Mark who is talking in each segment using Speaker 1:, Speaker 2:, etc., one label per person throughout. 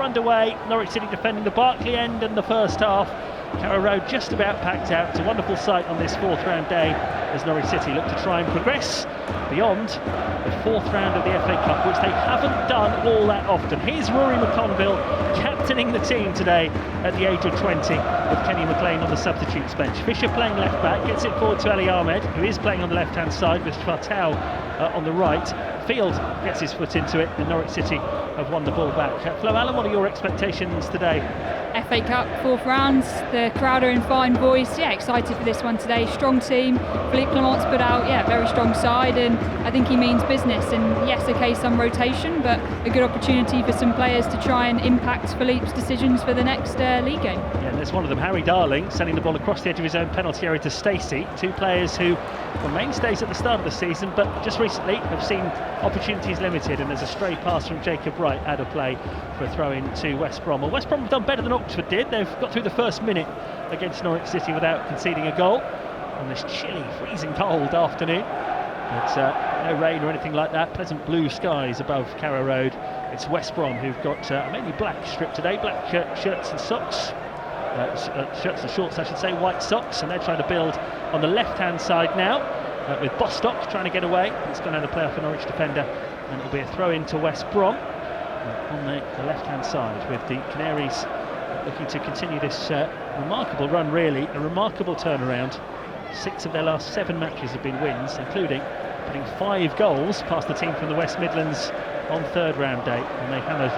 Speaker 1: underway. Norwich City defending the Barclay end in the first half. Carrow Road just about packed out. It's a wonderful sight on this fourth round day as Norwich City look to try and progress beyond the fourth round of the FA Cup, which they haven't done all that often. Here's Rory McConville captaining the team today at the age of 20, with Kenny McLean on the substitutes bench. Fisher playing left back, gets it forward to Ali Ahmed, who is playing on the left hand side with Fatau on the right. Field gets his foot into it, and Norwich City have won the ball back. Flo Allen, what are your expectations today?
Speaker 2: FA Cup, fourth round, the crowd are in fine voice. Yeah, excited for this one today. Strong team. Philippe Clement's put out, very strong side, and I think he means business. And yes, okay, some rotation, but a good opportunity for some players to try and impact Philippe's decisions for the next league game.
Speaker 1: Yeah, and there's one of them, Harry Darling, sending the ball across the edge of his own penalty area to Stacey. Two players who were mainstays at the start of the season, but just recently have seen opportunities limited, and there's a stray pass from Jacob Wright out of play for a throw-in to West Brom. Well, West Brom have done better than Oxford did. They've got through the first minute against Norwich City without conceding a goal on this chilly, freezing cold afternoon. But no rain or anything like that. Pleasant blue skies above Carrow Road. It's West Brom who've got a mainly black strip today, black shirts and socks. Shirts and shorts, I should say, white socks, and they're trying to build on the left-hand side now, with Bostock trying to get away. It's gone out of play off a Norwich defender, and it'll be a throw-in to West Brom on the left-hand side, with the Canaries looking to continue this remarkable run, really, a remarkable turnaround. 6 of their last 7 matches have been wins, including putting 5 goals past the team from the West Midlands on third round day, and they hammered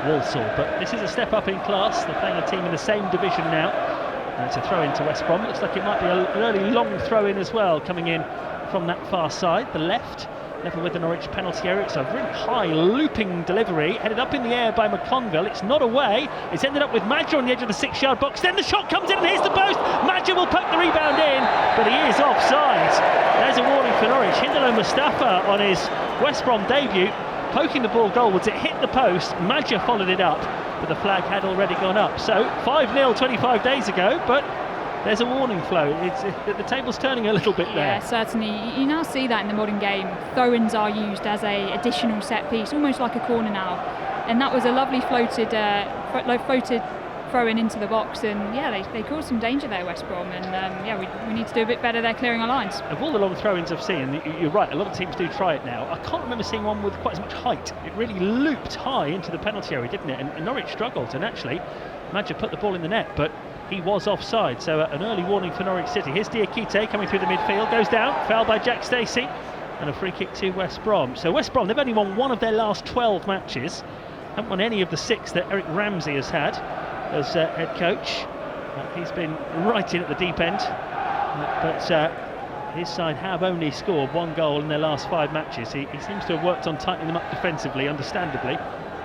Speaker 1: Walsall. But this is a step up in class. They're playing a team in the same division now, and it's a throw in to West Brom. Looks like it might be an early long throw in as well, coming in from that far side, the left, level with the Norwich penalty area. It's a really high looping delivery, headed up in the air by McConville. It's not away. It's ended up with Madger on the edge of the 6-yard box. Then the shot comes in, and here's the post. Madger will poke the rebound in, but he is offside. There's a warning for Norwich. Hindalo Mustafa on his West Brom debut, poking the ball goalwards. It hit the post. Madger followed it up, but the flag had already gone up. So 5-0 25 days ago, but there's a warning, Flo. The table's turning a little bit there.
Speaker 2: Yeah, certainly. You now see that in the modern game. Throw-ins are used as a additional set piece, almost like a corner now. And that was a lovely floated throw-in into the box, and they caused some danger there, West Brom. And we need to do a bit better there, clearing our lines.
Speaker 1: Of all the long throw-ins I've seen, you're right, a lot of teams do try it now. I can't remember seeing one with quite as much height. It really looped high into the penalty area, didn't it? And Norwich struggled, and actually Madger put the ball in the net, but he was offside, so an early warning for Norwich City. Here's Diakite coming through the midfield, goes down, fouled by Jack Stacey, and a free kick to West Brom. So West Brom, they've only won one of their last 12 matches, haven't won any of the 6 that Eric Ramsey has had as head coach. He's been right in at the deep end, but his side have only scored 1 goal in their last 5 matches. He seems to have worked on tightening them up defensively, understandably,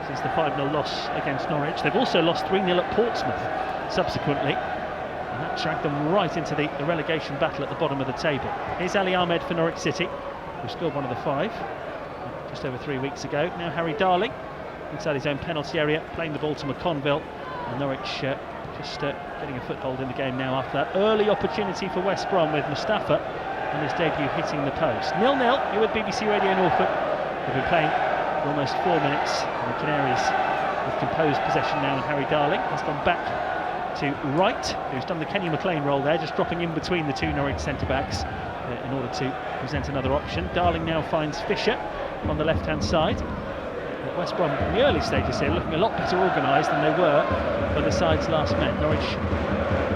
Speaker 1: since the 5-0 loss against Norwich. They've also lost 3-0 at Portsmouth subsequently, and that dragged them right into the relegation battle at the bottom of the table. Here's Ali Ahmed for Norwich City, who scored one of the 5 just over 3 weeks ago. Now Harry Darling inside his own penalty area, playing the ball to McConville, and Norwich just getting a foothold in the game now after that early opportunity for West Brom, with Mustafa on his debut hitting the post. 0-0, you're with BBC Radio Norfolk. We've been playing for almost 4 minutes, and the Canaries with composed possession now, and Harry Darling has gone back to Wright, who's done the Kenny McLean role there, just dropping in between the 2 Norwich centre-backs in order to present another option. Darling now finds Fisher on the left-hand side. West Brom in the early stages here looking a lot better organised than they were when the sides last met. Norwich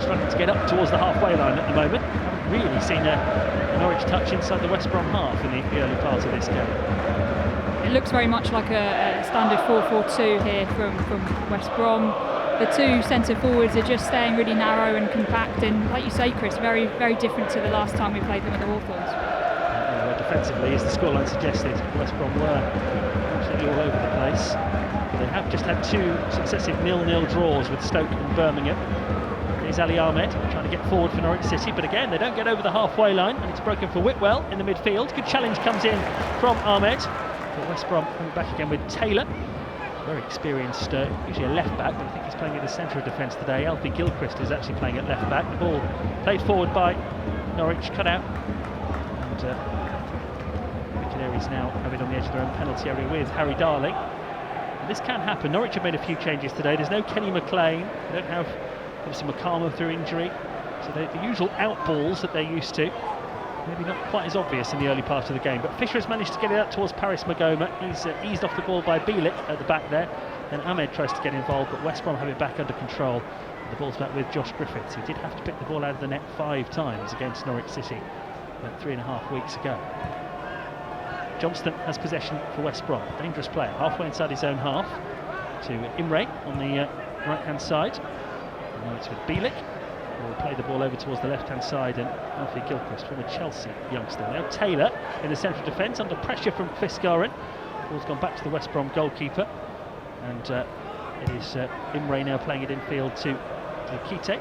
Speaker 1: struggling to get up towards the halfway line at the moment. Haven't really seen a Norwich touch inside the West Brom half in the early part of this game.
Speaker 2: It looks very much like a standard 4-4-2 here from West Brom. The 2 centre forwards are just staying really narrow and compact, and like you say, Chris, very, very different to the last time we played them at the Hawthorns.
Speaker 1: Defensively, as the scoreline suggested, West Brom were absolutely all over the place. They have just had 2 successive 0-0 draws with Stoke and Birmingham. Here's Ali Ahmed trying to get forward for Norwich City, but again they don't get over the halfway line, and it's broken for Whitwell in the midfield. Good challenge comes in from Ahmed, but West Brom coming back again with Taylor. Very experienced, usually a left back, but I think he's playing in the centre of defence today. Alfie Gilchrist is actually playing at left back. The ball played forward by Norwich, cut out, and the Canaries now have it on the edge of their own penalty area with Harry Darling. this can happen. Norwich have made a few changes today. There's no Kenny McLean. They don't have, obviously, McCarman through injury. So the usual out balls that they're used to, maybe not quite as obvious in the early part of the game. But Fisher has managed to get it out towards Paris Magoma. He's eased off the ball by Bielik at the back there. Then Ahmed tries to get involved, but West Brom have it back under control. The ball's back with Josh Griffiths, who did have to pick the ball out of the net 5 times against Norwich City 3.5 weeks ago. Johnston has possession for West Brom. Dangerous player, halfway inside his own half to Imre on the right-hand side. And now it's with Bielik, who will play the ball over towards the left-hand side, and Alfie Gilchrist, from a Chelsea youngster. Now Taylor in the central defence, under pressure from Fiskaren. Ball's gone back to the West Brom goalkeeper, and it is Imre now playing it infield to Kite.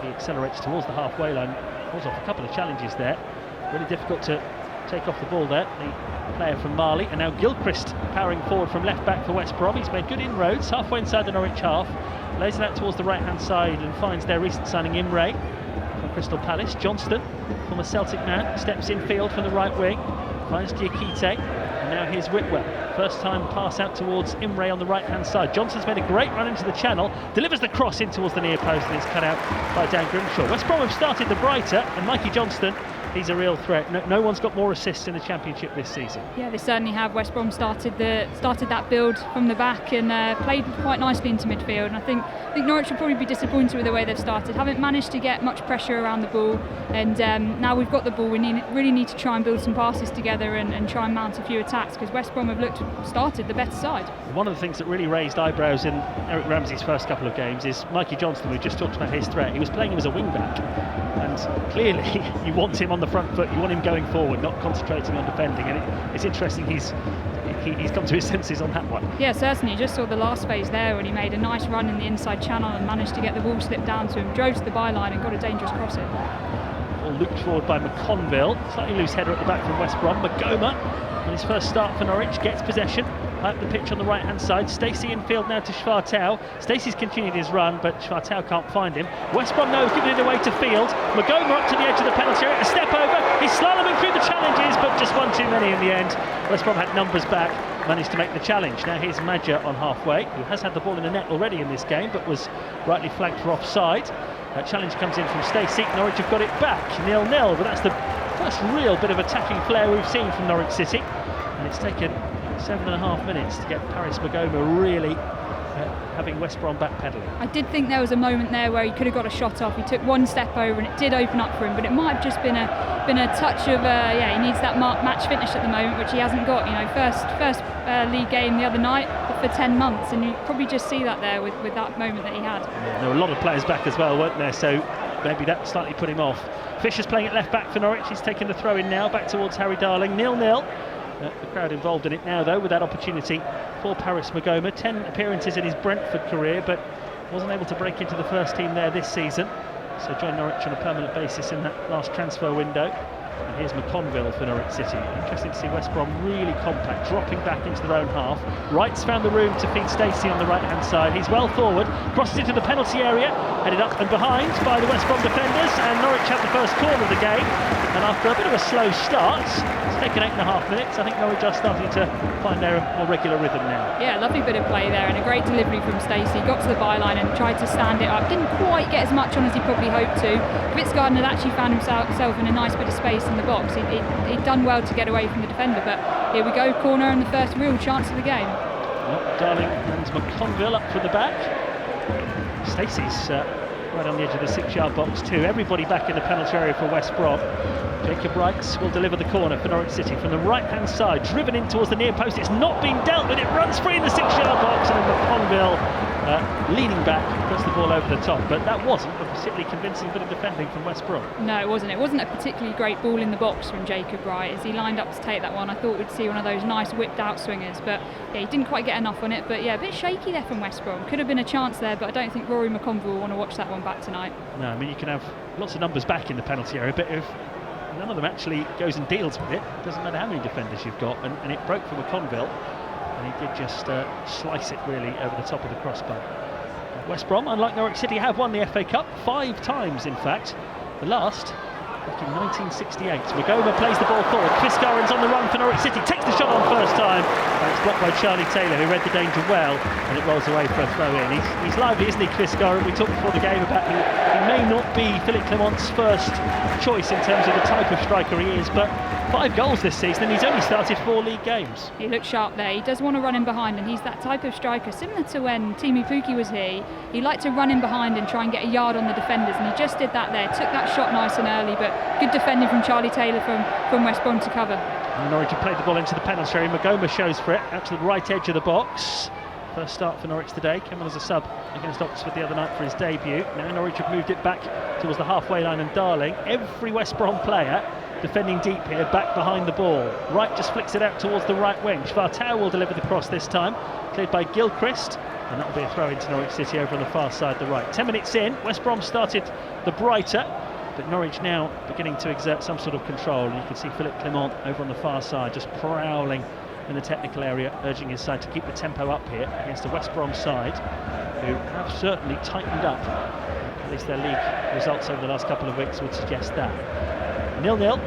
Speaker 1: He accelerates towards the halfway line, pulls off a couple of challenges there. Really difficult to take off the ball there, the player from Mali. And now Gilchrist powering forward from left back for West Brom. He's made good inroads halfway inside the Norwich half, lays it out towards the right hand side and finds their recent signing Imre from Crystal Palace. Johnston, from a Celtic man, steps in field from the right wing, finds Diakite, and now here's Whitwell. First time pass out towards Imre on the right hand side. Johnston's made a great run into the channel, delivers the cross in towards the near post, and it's cut out by Dan Grimshaw. West Brom have started the brighter, and Mikey Johnston, he's a real threat. No one's got more assists in the Championship this season. Yeah,
Speaker 2: they certainly have. West Brom started that build from the back and played quite nicely into midfield. And I think Norwich will probably be disappointed with the way they've started. Haven't managed to get much pressure around the ball. And now we've got the ball, we really need to try and build some passes together and try and mount a few attacks, because West Brom have started the better side.
Speaker 1: One of the things that really raised eyebrows in Eric Ramsey's first couple of games is Mikey Johnston. We just talked about his threat. He was playing him as a wing back, and clearly you want him on the front foot, you want him going forward, not concentrating on defending. And it's interesting he's come to his senses on that one.
Speaker 2: Yeah, certainly. You just saw the last phase there when he made a nice run in the inside channel and managed to get the ball slipped down to him, drove to the byline and got a dangerous cross in.
Speaker 1: All looped forward by McConville. Slightly loose header at the back from West Brom. Magoma, on his first start for Norwich, gets possession. Up the pitch on the right hand side. Stacey in field now to Schwartau. Stacey's continued his run, but Schwartau can't find him. West Brom now has given it away to field. Magoma up to the edge of the penalty area. A step over. He's slaloming through the challenges, but just one too many in the end. West Brom had numbers back, managed to make the challenge. Now here's Madja on halfway, who has had the ball in the net already in this game, but was rightly flagged for offside. That challenge comes in from Stacey. Norwich have got it back, 0-0, but that's the first real bit of attacking flair we've seen from Norwich City. And it's taken 7.5 minutes to get Paris Magoma really having West Brom backpedaling.
Speaker 2: I did think there was a moment there where he could have got a shot off. He took one step over and it did open up for him, but it might have just been a touch of he needs that match finish at the moment, which he hasn't got. First league game the other night for 10 months, and you probably just see that there with that moment that he had.
Speaker 1: Yeah, there were a lot of players back as well, weren't there? So maybe that slightly put him off. Fisher's playing at left back for Norwich. He's taking the throw in now back towards Harry Darling. 0-0. The crowd involved in it now, though, with that opportunity for Paris Magoma. 10 appearances in his Brentford career, but wasn't able to break into the first team there this season. So joined Norwich on a permanent basis in that last transfer window. And here's McConville for Norwich City. Interesting to see West Brom really compact, dropping back into their own half. Wright's found the room to feed Stacey on the right-hand side. He's well forward, crosses into the penalty area, headed up and behind by the West Brom defenders, and Norwich have the first corner of the game. And after a bit of a slow start, it's taken 8.5 minutes. I think Norwich are starting to find their more regular rhythm now.
Speaker 2: Yeah, lovely bit of play there and a great delivery from Stacey. Got to the byline and tried to stand it up. Didn't quite get as much on as he probably hoped to. Fitzgarden had actually found himself in a nice bit of space in the box. He'd done well to get away from the defender, but here we go, corner and the first real chance of the game.
Speaker 1: Well, Darling and McConville up from the back. Stacey's right on the edge of the 6-yard box too. Everybody back in the penalty area for West Brom. Jacob Wright will deliver the corner for Norwich City from the right-hand side, driven in towards the near post. It's not being dealt with. It runs free in the 6-yard box, and then McConville leaning back, puts the ball over the top. But that wasn't a particularly convincing bit of defending from West Brom.
Speaker 2: No, it wasn't. It wasn't a particularly great ball in the box from Jacob Wright as he lined up to take that one. I thought we'd see one of those nice whipped-out swingers, but yeah, he didn't quite get enough on it. But yeah, a bit shaky there from West Brom. Could have been a chance there, but I don't think Rory McConville will want to watch that one back tonight.
Speaker 1: No, I mean, you can have lots of numbers back in the penalty area, but if none of them actually goes and deals with it, doesn't matter how many defenders you've got, and it broke for McConville, and he did just slice it really over the top of the crossbar. West Brom, unlike Norwich City, have won the FA Cup 5 times, in fact. The last back in 1968. Magoma plays the ball forward. Chris Goran's on the run for Norwich City, takes the shot on first time, and it's blocked by Charlie Taylor, who read the danger well, and it rolls away for a throw in. He's lively, isn't he, Chris Goran? We talked before the game about he may not be Philippe Clement's first choice in terms of the type of striker he is, but 5 goals this season, and he's only started 4 league games.
Speaker 2: He looks sharp there. He does want to run in behind, and he's that type of striker, similar to when Timu Pukki was here. He liked to run in behind and try and get a yard on the defenders, and he just did that there. Took that shot nice and early, but good defending from Charlie Taylor from West Brom to cover.
Speaker 1: And Norwich have played the ball into the penalty area. Magoma shows for it, out to the right edge of the box. First start for Norwich today, came on as a sub against Oxford the other night for his debut. Now Norwich have moved it back towards the halfway line, and Darling, every West Brom player defending deep here, back behind the ball. Wright just flicks it out towards the right wing. Schwartau will deliver the cross this time, cleared by Gilchrist, and that'll be a throw into Norwich City over on the far side, the right. 10 minutes in, West Brom started the brighter, but Norwich now beginning to exert some sort of control, and you can see Philippe Clement over on the far side just prowling in the technical area, urging his side to keep the tempo up here against a West Brom side who have certainly tightened up. At least their league results over the last couple of weeks would suggest that. 0-0.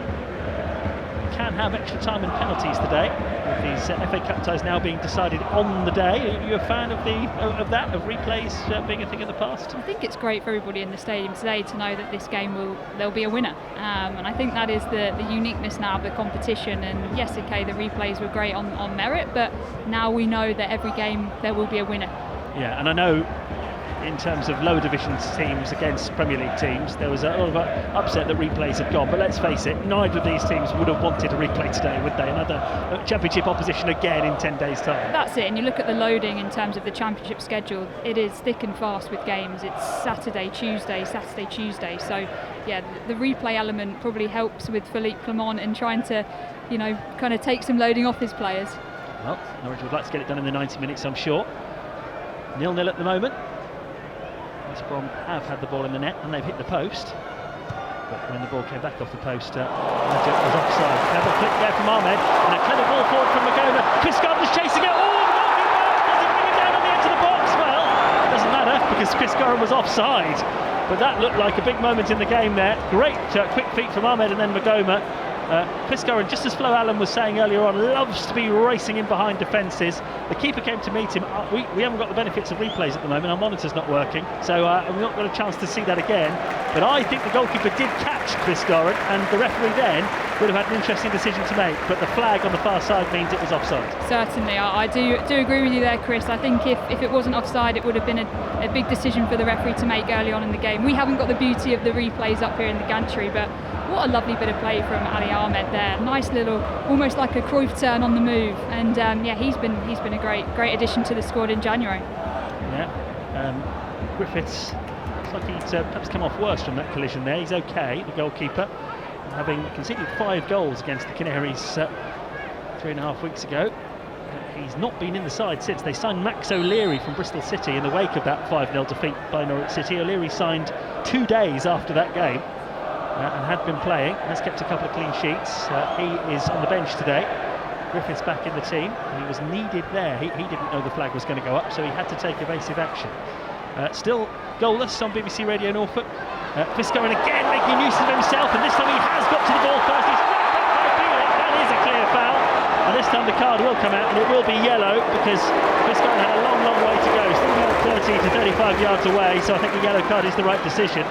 Speaker 1: Can have extra time and penalties today, with these FA Cup ties now being decided on the day. Are you a fan of of replays being a thing of the past?
Speaker 2: I think it's great for everybody in the stadium today to know that this game there'll be a winner, and I think that is the uniqueness now of the competition. And yes, okay, the replays were great on merit, but now we know that every game there will be a winner.
Speaker 1: Yeah, and I know in terms of lower division teams against Premier League teams, there was a lot of upset that replays had gone, but let's face it, neither of these teams would have wanted a replay today, would they? Another Championship opposition again in 10 days' time.
Speaker 2: That's it, and you look at the loading in terms of the Championship schedule, it is thick and fast with games. It's Saturday, Tuesday, so yeah, the replay element probably helps with Philippe Clement and trying to, kind of take some loading off his players.
Speaker 1: Well, Norwich would like to get it done in the 90 minutes, I'm sure. 0-0 at the moment. West Brom have had the ball in the net and they've hit the post, but when the ball came back off the post, Magic was offside. Clever flick there from Ahmed, and a clever ball forward from Magoma. Chris Goran's chasing it. Oh, does he bring it down on the edge of the box? Well, it doesn't matter because Chris Goran was offside, but that looked like a big moment in the game there. Great quick feet from Ahmed and then Magoma. Chris Goran, just as Flo Allen was saying earlier on, loves to be racing in behind defences. The keeper came to meet him. We haven't got the benefits of replays at the moment. Our monitor's not working, so we've not got a chance to see that again. But I think the goalkeeper did catch Chris Goran, and the referee then would have had an interesting decision to make. But the flag on the far side means it was offside.
Speaker 2: Certainly, I do agree with you there, Chris. I think if it wasn't offside, it would have been a big decision for the referee to make early on in the game. We haven't got the beauty of the replays up here in the gantry, but what a lovely bit of play from Ali Ahmed there. Nice little, almost like a Cruyff turn on the move, and he's been a great addition to the squad in January.
Speaker 1: Yeah, Griffiths looks like he's perhaps come off worse from that collision there. He's okay, the goalkeeper, having conceded 5 goals against the Canaries 3.5 weeks ago. He's not been in the side since. They signed Max O'Leary from Bristol City in the wake of that 5-0 defeat by Norwich City. O'Leary signed 2 days after that game. And had been playing, has kept a couple of clean sheets. He is on the bench today. Griffiths back in the team. He was needed there. He didn't know the flag was going to go up, so he had to take evasive action. Still goalless on BBC Radio Norfolk. Chris Goran again making use of himself, and this time he has got to the ball first. He's knocked back by Bielik. That is a clear foul. And this time the card will come out, and it will be yellow because Chris Goran had a long way to go. Still about 30 to 35 yards away, so I think the yellow card is the right decision.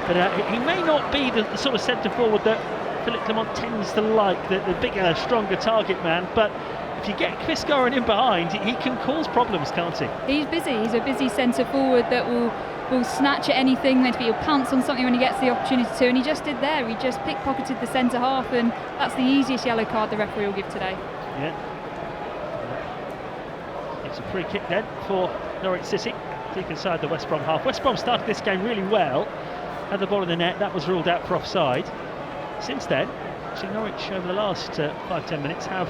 Speaker 1: But he may not be the sort of centre forward that Philippe Clement tends to like, the bigger, stronger target man. But if you get Chris Goran in behind, he can cause problems, can't he?
Speaker 2: He's busy. He's a busy centre forward that will snatch at anything. Maybe he'll pounce on something when he gets the opportunity to, and he just did there. He just pickpocketed the centre half, and that's the easiest yellow card the referee will give today.
Speaker 1: Yeah. It's a free kick then for Norwich City, deep inside the West Brom half. West Brom started this game really well. Had the ball in the net, that was ruled out for offside. Since then, actually Norwich over the last 5-10 minutes have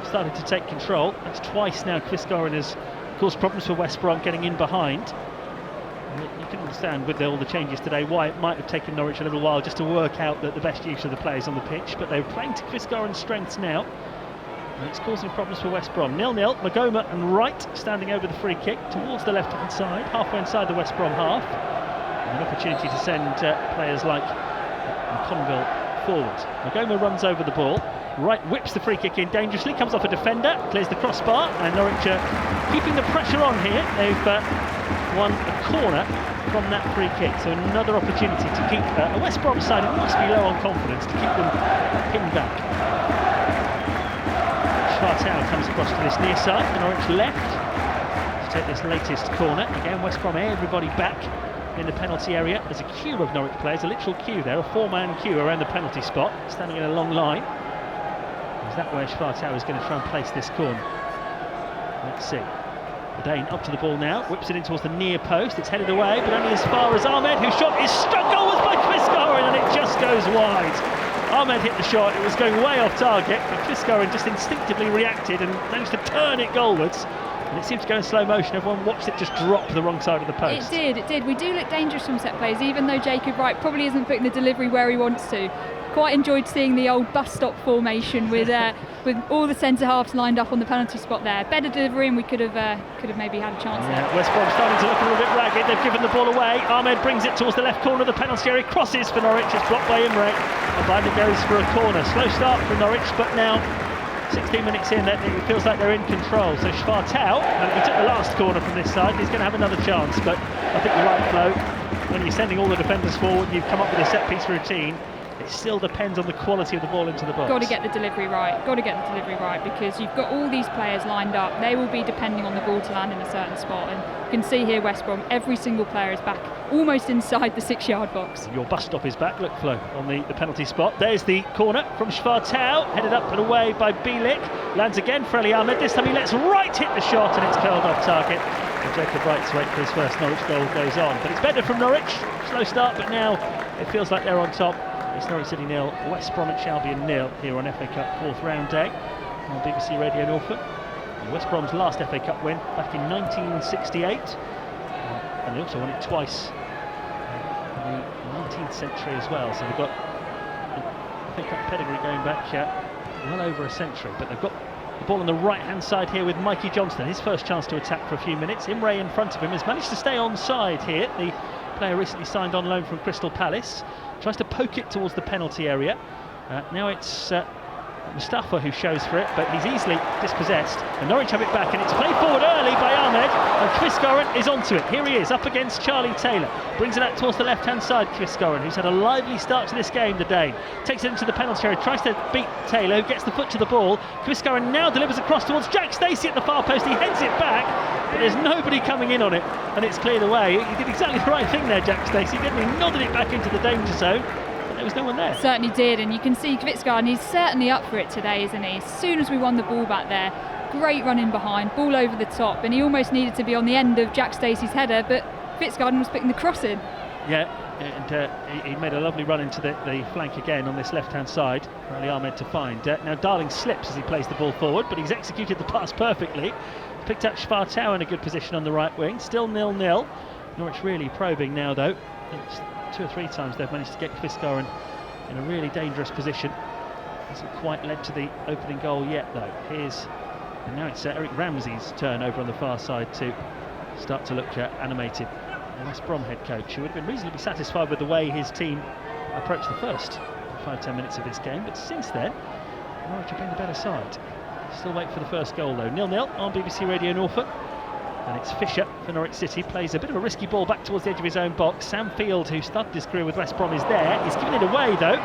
Speaker 1: started to take control. That's twice now Chris Goran has caused problems for West Brom getting in behind. And you can understand with all the changes today why it might have taken Norwich a little while just to work out the best use of the players on the pitch, but they're playing to Chris Goran's strengths now. And it's causing problems for West Brom. 0-0, Magoma and Wright standing over the free kick towards the left-hand side, halfway inside the West Brom half. An opportunity to send players like Conville forward. Magoma runs over the ball. Wright whips the free kick in dangerously, comes off a defender, clears the crossbar, and Norwich keeping the pressure on here. They've won a corner from that free kick, so another opportunity to keep a West Brom side who must be low on confidence, to keep them pinned back. Schwartau comes across to this near side, the Norwich left to take this latest corner. Again, West Brom, everybody back in the penalty area. There's a queue of Norwich players, a literal queue there, a 4-man queue around the penalty spot, standing in a long line. Is that where Schwartau is going to try and place this corner? Let's see. The Dane up to the ball now, whips it in towards the near post. It's headed away, but only as far as Ahmed, whose shot is struck. Goal was by Kvistgaard, and it just goes wide. Ahmed hit the shot, it was going way off target, but Kvistgaard just instinctively reacted and managed to turn it goalwards. And it seemed to go in slow motion. Everyone watched it just drop the wrong side of the post.
Speaker 2: It did. We do look dangerous from set plays, even though Jacob Wright probably isn't putting the delivery where he wants to. Quite enjoyed seeing the old bus stop formation with all the centre halves lined up on the penalty spot there. Better delivery, and we could have maybe had a chance there.
Speaker 1: West Brom starting to look a little bit ragged. They've given the ball away. Ahmed brings it towards the left corner of the penalty area. Crosses for Norwich. It's blocked by Imre. And Binder goes for a corner. Slow start for Norwich, but now 16 minutes in, it feels like they're in control. So Schwartau, he took the last corner from this side. He's going to have another chance, but I think you're right, Flo. When you're sending all the defenders forward and you've come up with a set-piece routine, it still depends on the quality of the ball into the box.
Speaker 2: Got to get the delivery right. Because you've got all these players lined up. They will be depending on the ball to land in a certain spot. And you can see here, West Brom, every single player is back almost inside the 6-yard box.
Speaker 1: Your bus stop is back. Look, Flo, on the penalty spot. There's the corner from Schwartau, headed up and away by Bielik. Lands again for Ali Ahmed. This time he lets Wright hit the shot, and it's curled off target. And Jacob Wright's wait for his first Norwich goal goes on. But it's better from Norwich. Slow start, but now it feels like they're on top. It's Norwich City 0, West Bromwich Albion 0 here on FA Cup 4th round day on BBC Radio Norfolk. And West Brom's last FA Cup win back in 1968, and they also won it twice in the 19th century as well. So they've got FA Cup pedigree going back well over a century. But they've got the ball on the right-hand side here with Mikey Johnston. His first chance to attack for a few minutes. Imre in front of him has managed to stay onside here. The player recently signed on loan from Crystal Palace. Tries to poke it towards the penalty area. Now it's Mustafa who shows for it, but he's easily dispossessed. And Norwich have it back, and it's played forward early by Ahmed. And Kvistgaard is onto it. Here he is, up against Charlie Taylor. Brings it out towards the left-hand side, Kvistgaard, who's had a lively start to this game, the Dane. Takes it into the penalty area, tries to beat Taylor, who gets the foot to the ball. Kvistgaard now delivers across towards Jack Stacey at the far post. He heads it back, but there's nobody coming in on it, and it's cleared away. He did exactly the right thing there, Jack Stacey, didn't he? Nodded it back into the danger zone. There was no one there.
Speaker 2: Certainly did, and you can see Kvistgaard, and he's certainly up for it today, isn't he? As soon as we won the ball back there, great run in behind, ball over the top, and he almost needed to be on the end of Jack Stacey's header, but Kvistgaard was picking the cross in.
Speaker 1: Yeah, and he made a lovely run into the flank again on this left-hand side for Ali Ahmed to find. Now Darling slips as he plays the ball forward, but he's executed the pass perfectly. Picked up Schwartau in a good position on the right wing, still 0-0. Norwich really probing now, though. It's 2 or 3 times they've managed to get Kvistgaard in a really dangerous position. Hasn't quite led to the opening goal yet, though. And now it's Eric Ramsey's turn over on the far side to start to look animated. The West Brom head coach, who would have been reasonably satisfied with the way his team approached the first 5-10 minutes of this game, but since then Norwich have been the better side. Still wait for the first goal, though. 0-0 on BBC Radio Norfolk. And it's Fisher for Norwich City. Plays a bit of a risky ball back towards the edge of his own box. Sam Field, who started his career with West Brom, is there. He's given it away, though,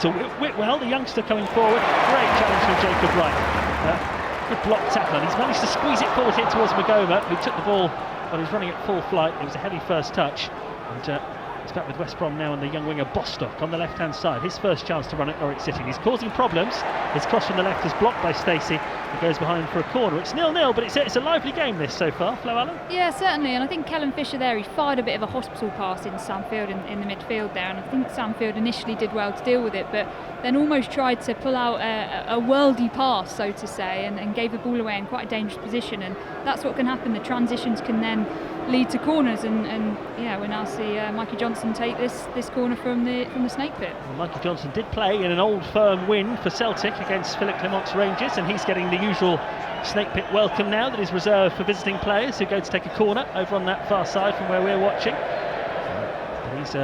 Speaker 1: to Whitwell, the youngster coming forward. Great challenge from Jacob Wright. Good block tackle. And he's managed to squeeze it forward here towards Magoma, who took the ball while he was running at full flight. It was a heavy first touch. And it's back with West Brom now, and the young winger Bostock on the left-hand side. His first chance to run at Norwich City. He's causing problems. His cross from the left is blocked by Stacey. He goes behind for a corner. It's 0-0, but it's a lively game this so far. Flo Allen?
Speaker 2: Yeah, certainly. And I think Kellen Fisher there, he fired a bit of a hospital pass in Sam Field in the midfield there. And I think Sam Field initially did well to deal with it, but then almost tried to pull out a worldy pass, so to say, and gave the ball away in quite a dangerous position. And that's what can happen. The transitions can then lead to corners, and yeah, we now see Mikey Johnson take this corner from the snake pit.
Speaker 1: Well, Mikey Johnson did play in an Old Firm win for Celtic against Philip Clement's Rangers, and he's getting the usual snake pit welcome now that is reserved for visiting players who go to take a corner over on that far side from where we're watching. But he's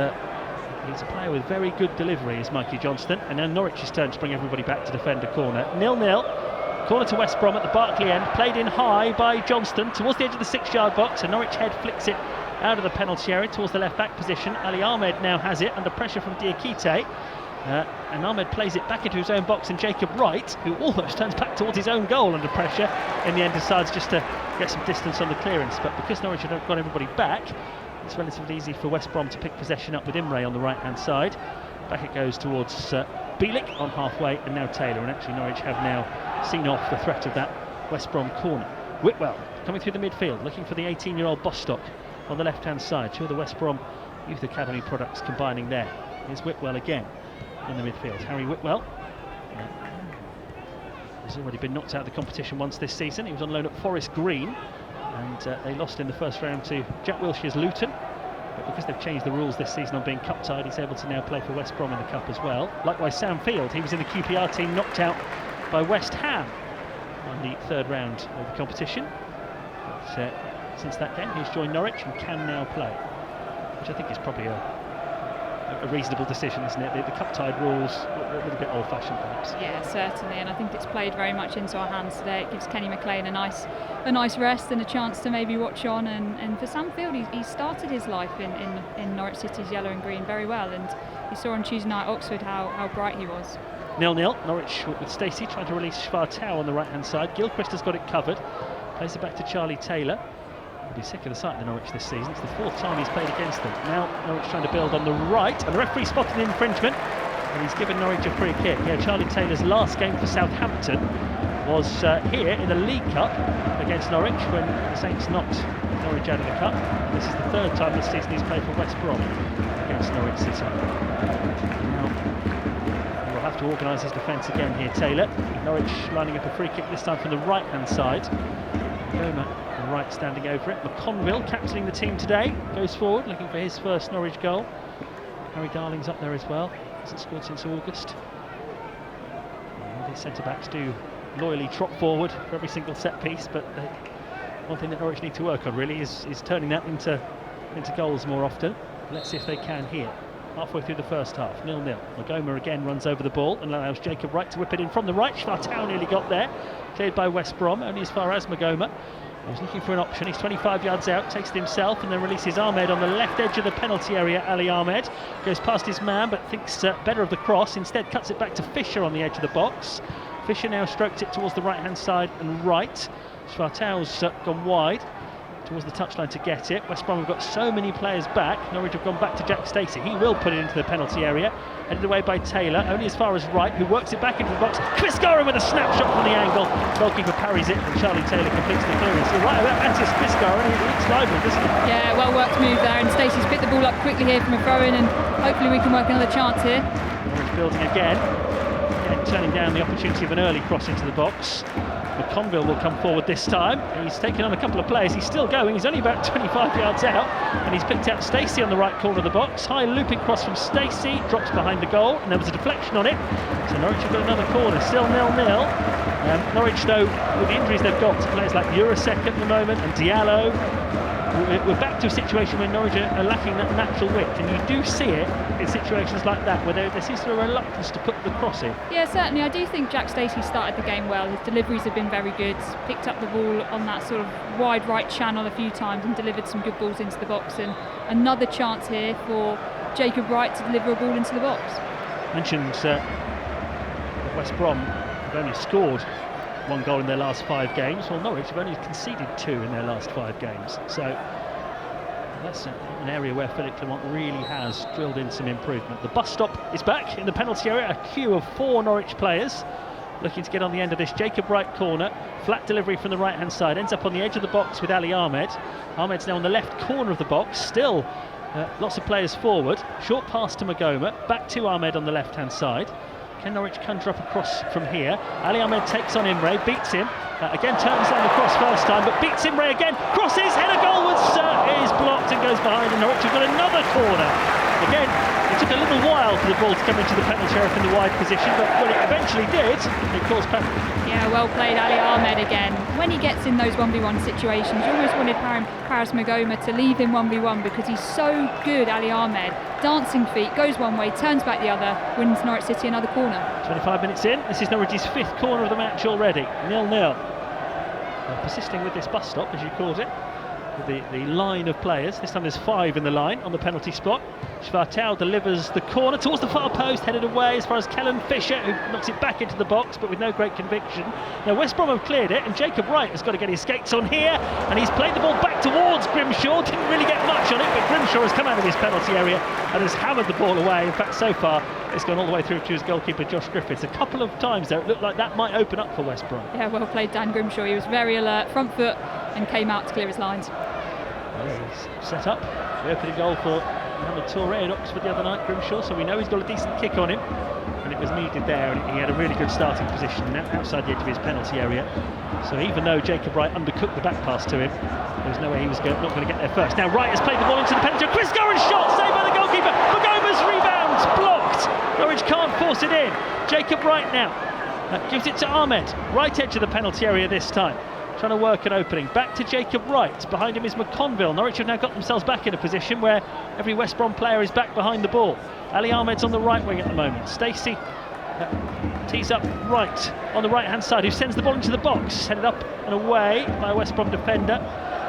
Speaker 1: He's a player with very good delivery, is Mikey Johnston. And now Norwich's turn to bring everybody back to defend a corner. 0-0. Corner to West Brom at the Barclay end. Played in high by Johnston towards the edge of the 6-yard box. And Norwich head flicks it out of the penalty area towards the left-back position. Ali Ahmed now has it under pressure from Diakite. And Ahmed plays it back into his own box, and Jacob Wright, who almost turns back towards his own goal under pressure, in the end decides just to get some distance on the clearance. But because Norwich have got everybody back, it's relatively easy for West Brom to pick possession up with Imre on the right-hand side. Back it goes towards Bielik on halfway, and now Taylor. And actually Norwich have now seen off the threat of that West Brom corner. Whitwell coming through the midfield, looking for the 18-year-old Bostock on the left-hand side. Two of the West Brom Youth Academy products combining there. Here's Whitwell again in the midfield. Harry Whitwell has already been knocked out of the competition once this season. He was on loan at Forest Green, and they lost in the first round to Jack Wilshire's Luton. But because they've changed the rules this season on being cup tied, he's able to now play for West Brom in the cup as well. Likewise, Sam Field, he was in the QPR team, knocked out by West Ham on the third round of the competition. But since that game, he's joined Norwich and can now play, which I think is probably a reasonable decision, isn't it? The cup-tied rules a little bit old-fashioned, perhaps.
Speaker 2: Yeah, certainly, and I think it's played very much into our hands today. It gives Kenny McLean a nice rest and a chance to maybe watch on. And for Sam Field, he started his life in Norwich City's yellow and green very well, and you saw on Tuesday night at Oxford how bright he was.
Speaker 1: 0-0. Norwich with Stacey trying to release Schwartau on the right-hand side. Gilchrist has got it covered. Plays it back to Charlie Taylor. He'll be sick of the sight of Norwich this season. It's the fourth time he's played against them. Now Norwich trying to build on the right, and the referee spotted an infringement, and he's given Norwich a free kick. Yeah, Charlie Taylor's last game for Southampton was here in the League Cup against Norwich when the Saints knocked Norwich out of the cup. And this is the third time this season he's played for West Brom against Norwich City. Now he will have to organise his defence again here, Taylor. Norwich lining up a free kick this time from the right-hand side. Goma on the right standing over it. McConville, captaining the team today, goes forward looking for his first Norwich goal. Harry Darling's up there as well. Hasn't scored since August. These centre-backs do loyally trot forward for every single set piece, but one thing that Norwich need to work on really is turning that into goals more often. Let's see if they can here. Halfway through the first half, 0-0. Magoma again runs over the ball and allows Jacob Wright to whip it in from the right. Schwartau nearly got there. Cleared by West Brom, only as far as Magoma. He's looking for an option. He's 25 yards out, takes it himself, and then releases Ahmed on the left edge of the penalty area. Ali Ahmed goes past his man, but thinks better of the cross. Instead, cuts it back to Fisher on the edge of the box. Fisher now strokes it towards the right-hand side and right. Schwartau's gone wide towards the touchline to get it. West Brom have got so many players back. Norwich have gone back to Jack Stacey. He will put it into the penalty area. Headed away by Taylor, only as far as Wright, who works it back into the box. Quisgaran with a snapshot from the angle. Goalkeeper parries it, and Charlie Taylor completes the clearance. You're right about Mattis Quisgaran. He looks lively, doesn't he?
Speaker 2: Yeah, well worked move there, and Stacey's picked the ball up quickly here from a throw-in, and hopefully we can work another chance here.
Speaker 1: Norwich building again. Turning down the opportunity of an early cross into the box. McConville will come forward this time. He's taken on a couple of players. He's still going. He's only about 25 yards out, and he's picked out Stacey on the right corner of the box. High looping cross from Stacey, drops behind the goal, and there was a deflection on it. So Norwich have got another corner. Still 0-0. Norwich, though, with the injuries they've got to players like Jurasek at the moment and Diallo, we're back to a situation where Norwich are lacking that natural width, and you do see it in situations like that where there seems to be a reluctance to put the cross in.
Speaker 2: Yeah, certainly. I do think Jack Stacey started the game well. His deliveries have been very good. Picked up the ball on that sort of wide right channel a few times and delivered some good balls into the box. And another chance here for Jacob Wright to deliver a ball into the box.
Speaker 1: Mentioned that West Brom have only scored one goal in their last 5 games. Well, Norwich have only conceded 2 in their last 5 games. So that's an area where Philippe Clement really has drilled in some improvement. The bus stop is back in the penalty area. A queue of 4 Norwich players looking to get on the end of this. Jacob Wright corner, flat delivery from the right-hand side, ends up on the edge of the box with Ali Ahmed. Ahmed's now on the left corner of the box, still lots of players forward. Short pass to Magoma, back to Ahmed on the left-hand side. Can Norwich conjure up a cross from here? Ali Ahmed takes on Imre, beats him. Again turns on the cross first time, but beats Imre again. Crosses, header goal is blocked and goes behind, and Norwich have got another corner Again, it took a little while for the ball to come into the penalty area from the wide position, but when it eventually did, it caused panic.
Speaker 2: Yeah, well played Ali Ahmed again. When he gets in those 1v1 situations, you almost wanted Paris Magoma to leave him 1v1 because he's so good, Ali Ahmed. Dancing feet, goes one way, turns back the other, wins Norwich City another corner. 25
Speaker 1: minutes in, this is Norwich's 5th corner of the match already, 0-0. Persisting with this bus stop, as you called it, with the line of players. This time there's 5 in the line on the penalty spot. Schwartau delivers the corner towards the far post, headed away as far as Kellen Fisher, who knocks it back into the box, but with no great conviction. Now West Brom have cleared it, and Jacob Wright has got to get his skates on here, and he's played the ball back towards Grimshaw. Didn't really get much on it, but Grimshaw has come out of his penalty area and has hammered the ball away. In fact, so far it's gone all the way through to his goalkeeper Josh Griffiths. A couple of times though it looked like that might open up for West Brom.
Speaker 2: Yeah, well played Dan Grimshaw. He was very alert, front foot, and came out to clear his lines.
Speaker 1: He's set up the opening goal for Mohamed Touré at Oxford the other night, Grimshaw, so we know he's got a decent kick on him, and it was needed there, and he had a really good starting position outside the edge of his penalty area. So even though Jacob Wright undercooked the back pass to him, there was no way he was not going to get there first. Now Wright has played the ball into the penalty. Chris Goran's shot, saved by the goalkeeper. Magoma's rebound, blocked. Norwich can't force it in. Jacob Wright now gives it to Ahmed, right edge of the penalty area this time. Trying to work an opening. Back to Jacob Wright. Behind him is McConville. Norwich have now got themselves back in a position where every West Brom player is back behind the ball. Ali Ahmed's on the right wing at the moment. Stacey tees up Wright on the right hand side, who sends the ball into the box. Headed up and away by a West Brom defender.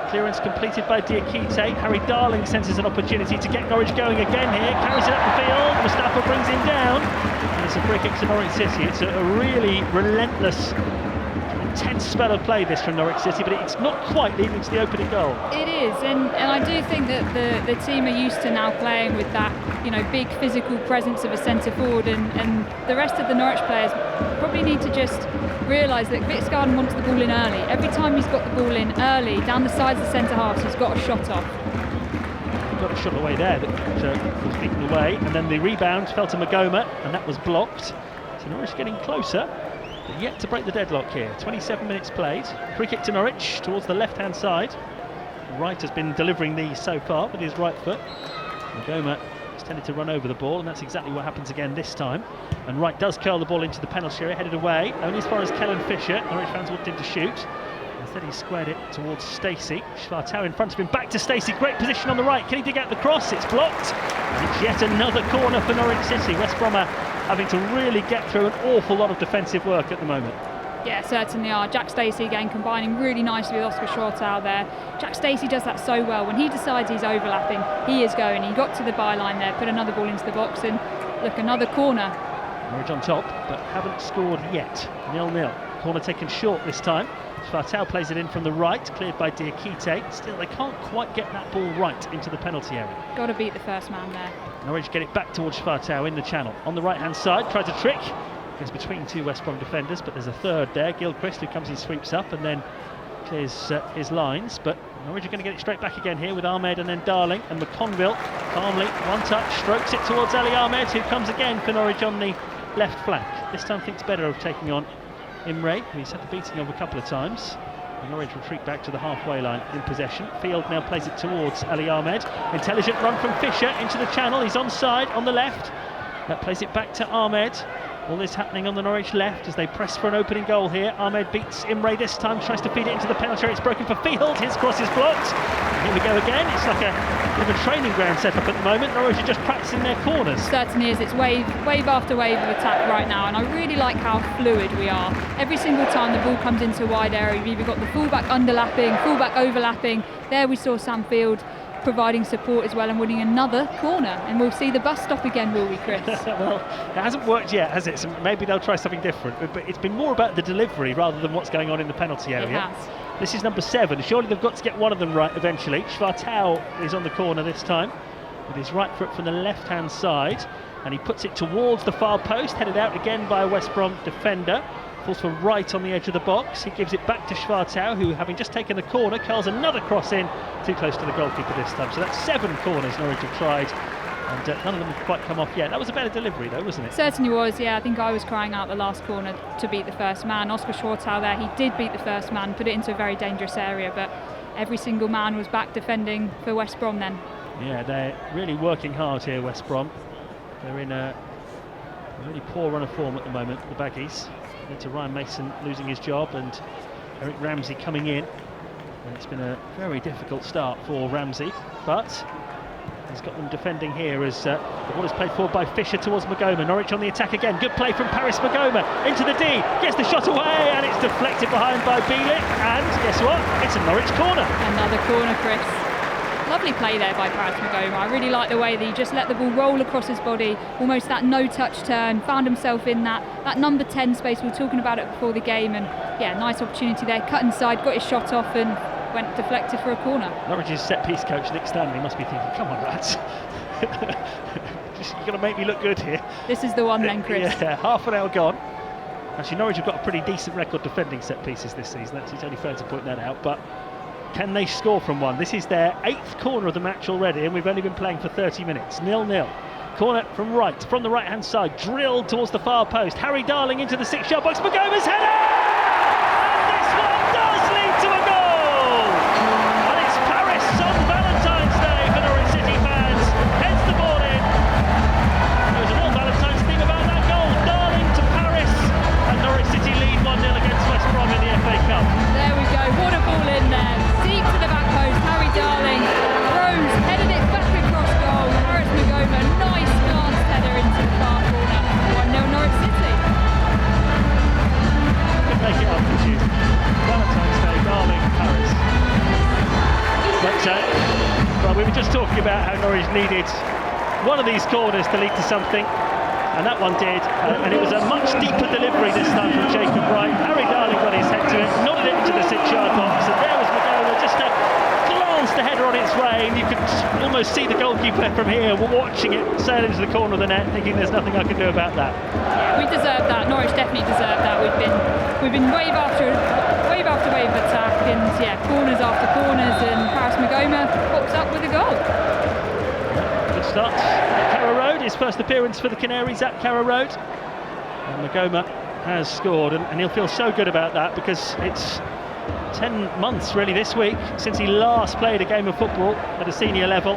Speaker 1: Clearance completed by Diakite. Harry Darling senses an opportunity to get Norwich going again here. Carries it up the field. Mustafa brings him down. And it's a free kick to Norwich City. It's a really relentless, intense spell of play this from Norwich City, but it's not quite leading to the opening goal.
Speaker 2: It is, and I do think that the team are used to now playing with that, big physical presence of a centre forward, and the rest of the Norwich players probably need to just realise that Vixgarden wants the ball in early. Every time he's got the ball in early, down the sides of the centre halves, he's got a shot off.
Speaker 1: Got a shot away there that was beaten away, and then the rebound fell to Magoma, and that was blocked. So Norwich getting closer, but yet to break the deadlock here. 27 minutes played. Free kick to Norwich towards the left-hand side. Wright has been delivering these so far with his right foot. Magoma has tended to run over the ball, and that's exactly what happens again this time. And Wright does curl the ball into the penalty area, headed away, only as far as Kellen Fisher. Norwich fans wanted him to shoot. Instead he squared it towards Stacey. Schwartau in front of him, back to Stacey. Great position on the right. Can he dig out the cross? It's blocked. And it's yet another corner for Norwich City. West Brom are having to really get through an awful lot of defensive work at the moment.
Speaker 2: Yeah, certainly are. Jack Stacey again combining really nicely with Oscar Schwartau there. Jack Stacey does that so well. When he decides he's overlapping, he is going. He got to the byline there, put another ball into the box, and look, another corner.
Speaker 1: Norwich on top, but haven't scored yet. 0-0. Corner taken short this time. Schwartau plays it in from the right, cleared by Diakite. Still, they can't quite get that ball right into the penalty area.
Speaker 2: Got to beat the first man there.
Speaker 1: Norwich get it back towards Schwartau in the channel. On the right-hand side, tries a trick. Goes between two West Brom defenders, but there's a third there. Gilchrist, who comes and sweeps up and then clears his lines. But Norwich are going to get it straight back again here with Ahmed and then Darling. And McConville calmly, one touch, strokes it towards Ali Ahmed, who comes again for Norwich on the left flank. This time thinks better of taking on Imre, who he's had the beating of a couple of times. And Norwich retreat back to the halfway line in possession. Field now plays it towards Ali Ahmed. Intelligent run from Fisher into the channel. He's onside on the left. That plays it back to Ahmed. All this happening on the Norwich left as they press for an opening goal here. Ahmed beats Imre this time, tries to feed it into the penalty area. It's broken for Field. His cross is blocked. And here we go again. It's like a bit of a training ground set up at the moment. Norwich are just practicing their corners.
Speaker 2: Certainly is. It's wave after wave of attack right now, and I really like how fluid we are. Every single time the ball comes into a wide area, we've either got the fullback underlapping, fullback overlapping. There we saw Sam Field providing support as well and winning another corner, and we'll see the bus stop again, will we, Chris?
Speaker 1: Well, it hasn't worked yet, has it? So maybe they'll try something different, but it's been more about the delivery rather than what's going on in the penalty area.
Speaker 2: It has.
Speaker 1: This is number 7. Surely they've got to get one of them right eventually. Schwartau is on the corner this time with his right foot from the left hand side, and he puts it towards the far post, headed out again by a West Brom defender. Falls for right on the edge of the box. He gives it back to Schwartau, who, having just taken the corner, curls another cross in, too close to the goalkeeper this time. So that's 7 corners Norwich have tried, and none of them have quite come off yet. That was a better delivery though, wasn't it?
Speaker 2: Certainly was, yeah. I think I was crying out the last corner to beat the first man. Oscar Schwartau there, he did beat the first man, put it into a very dangerous area, but every single man was back defending for West Brom then.
Speaker 1: Yeah, they're really working hard here, West Brom. They're in a really poor run of form at the moment, the Baggies. Into Ryan Mason losing his job and Eric Ramsey coming in. And it's been a very difficult start for Ramsey, but he's got them defending here as the ball is played forward by Fisher towards Magoma. Norwich on the attack again. Good play from Paris Magoma into the D. Gets the shot away and it's deflected behind by Bielik. And guess what? It's a Norwich corner.
Speaker 2: Another corner, Chris. Lovely play there by Paris Magoma. I really like the way that he just let the ball roll across his body, almost that no-touch turn, found himself in that number 10 space. We were talking about it before the game, and yeah, nice opportunity there. Cut inside, got his shot off and went deflected for a corner.
Speaker 1: Norwich's set-piece coach Nick Stanley must be thinking, come on lads, you've got to make me look good here.
Speaker 2: This is the one then, Chris.
Speaker 1: Yeah, half an hour gone. Actually, Norwich have got a pretty decent record defending set-pieces this season. It's only fair to point that out, but can they score from one? This is their 8th corner of the match already, and we've only been playing for 30 minutes. 0-0. Corner from the right-hand side, drilled towards the far post. Harry Darling into the 6-yard box. Magoma's header! And this one does lead to a goal! And it's Paris on Valentine's Day for Norwich City fans. Heads the ball in. There was a real Valentine's theme about that goal. Darling to Paris, and Norwich City lead 1-0 against West Brom in the FA Cup.
Speaker 2: There we go. What a ball in there. Deep to the back post, Harry Darling throws, headed it back across goal. Paris Magoma, nice glance header into the far corner. 1-0 Norwich City.
Speaker 1: Could make it up, could you? Valentine's Day, Darling, Paris. But well, we were just talking about how Norwich needed one of these corners to lead to something, and that one did. And it was a much deeper delivery this time from Jacob Wright. Harry Darling got his head to it, nodded it into the 6-yard box, and there was Magoma, just glanced the header on its way, and you could almost see the goalkeeper from here watching it sail into the corner of the net, thinking there's nothing I can do about that.
Speaker 2: Yeah, we deserved that. Norwich definitely deserved that. We've been wave after wave of attack, and yeah, corners after corners, and Paris Magoma pops up with a goal.
Speaker 1: Good start at Carrow Road, his first appearance for the Canaries at Carrow Road. And Magoma has scored, and he'll feel so good about that, because it's 10 months really this week since he last played a game of football at a senior level.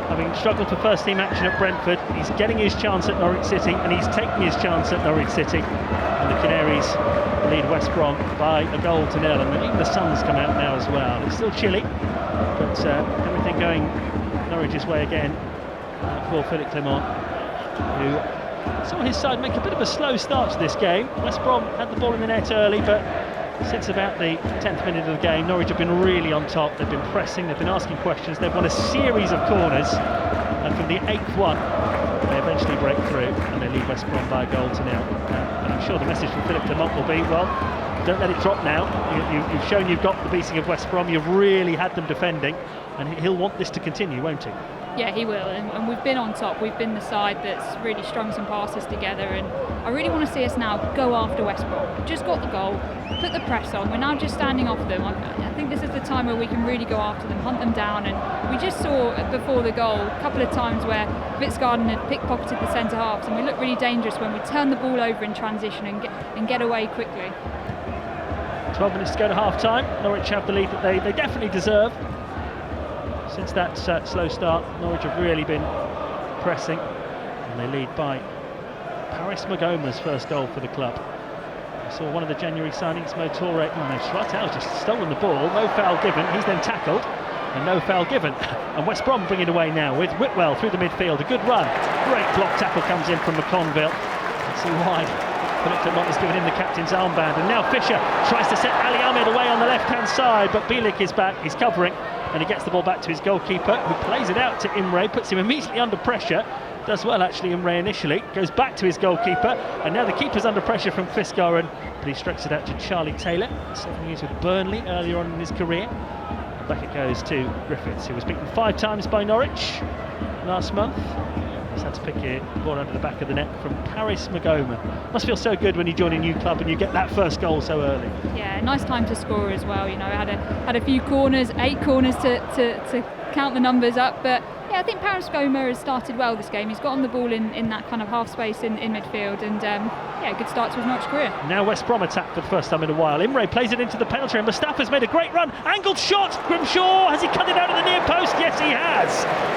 Speaker 1: Having struggled for first team action at Brentford, he's getting his chance at Norwich City, and he's taking his chance at Norwich City. And the Canaries lead West Brom by a goal to 0, and even the sun's come out now as well. It's still chilly, but everything going Norwich's way again for Philippe Clement, who saw his side make a bit of a slow start to this game. West Brom had the ball in the net early, but since about the 10th minute of the game, Norwich have been really on top. They've been pressing, they've been asking questions, they've won a series of corners, and from the 8th one they eventually break through and they lead West Brom by a goal to 0. And I'm sure the message from Philippe Clement will be, well, don't let it drop now. You've shown you've got the beating of West Brom, you've really had them defending, and he'll want this to continue, won't he?
Speaker 2: Yeah, he will, and we've been on top. We've been the side that's really strung some passes together, and I really want to see us now go after West Brom. We've just got the goal, put the press on, we're now just standing off them. I think this is the time where we can really go after them, hunt them down, and we just saw before the goal a couple of times where Fitzgarden had pickpocketed the centre halves, and we looked really dangerous when we turn the ball over in transition and get away quickly.
Speaker 1: 12 minutes to go to half-time. Norwich have the lead that they definitely deserve. Since that slow start, Norwich have really been pressing, and they lead by Paris Magoma's first goal for the club. I saw one of the January signings, Mo Toure. Schwartau's just stolen the ball, no foul given, he's then tackled, and no foul given. And West Brom bring it away now with Whitwell through the midfield, a good run. Great block tackle comes in from McConville. Let's see why Philippe Clement has given him the captain's armband, and now Fisher tries to set Ali Ahmed away on the left-hand side, but Bielik is back, he's covering, and he gets the ball back to his goalkeeper, who plays it out to Imre, puts him immediately under pressure. Does well actually, Imre initially, goes back to his goalkeeper, and now the keeper's under pressure from Fitzgarden, but he strikes it out to Charlie Taylor, 7 years with Burnley earlier on in his career. And back it goes to Griffiths, who was beaten 5 times by Norwich last month. He's had to pick the ball under the back of the net from Paris Magoma. Must feel so good when you join a new club and you get that first goal so early.
Speaker 2: Yeah, nice time to score as well. You know, had a few corners, 8 corners to count the numbers up, but Yeah, I think Paris Goma has started well this game. He's got on the ball in that kind of half space in midfield, and good start to his Norwich career.
Speaker 1: Now West Brom attack for the first time in a while. Imre plays it into the penalty area. Mustafa's made a great run. Angled shot. Grimshaw, has he cut it out of the near post? Yes, he has.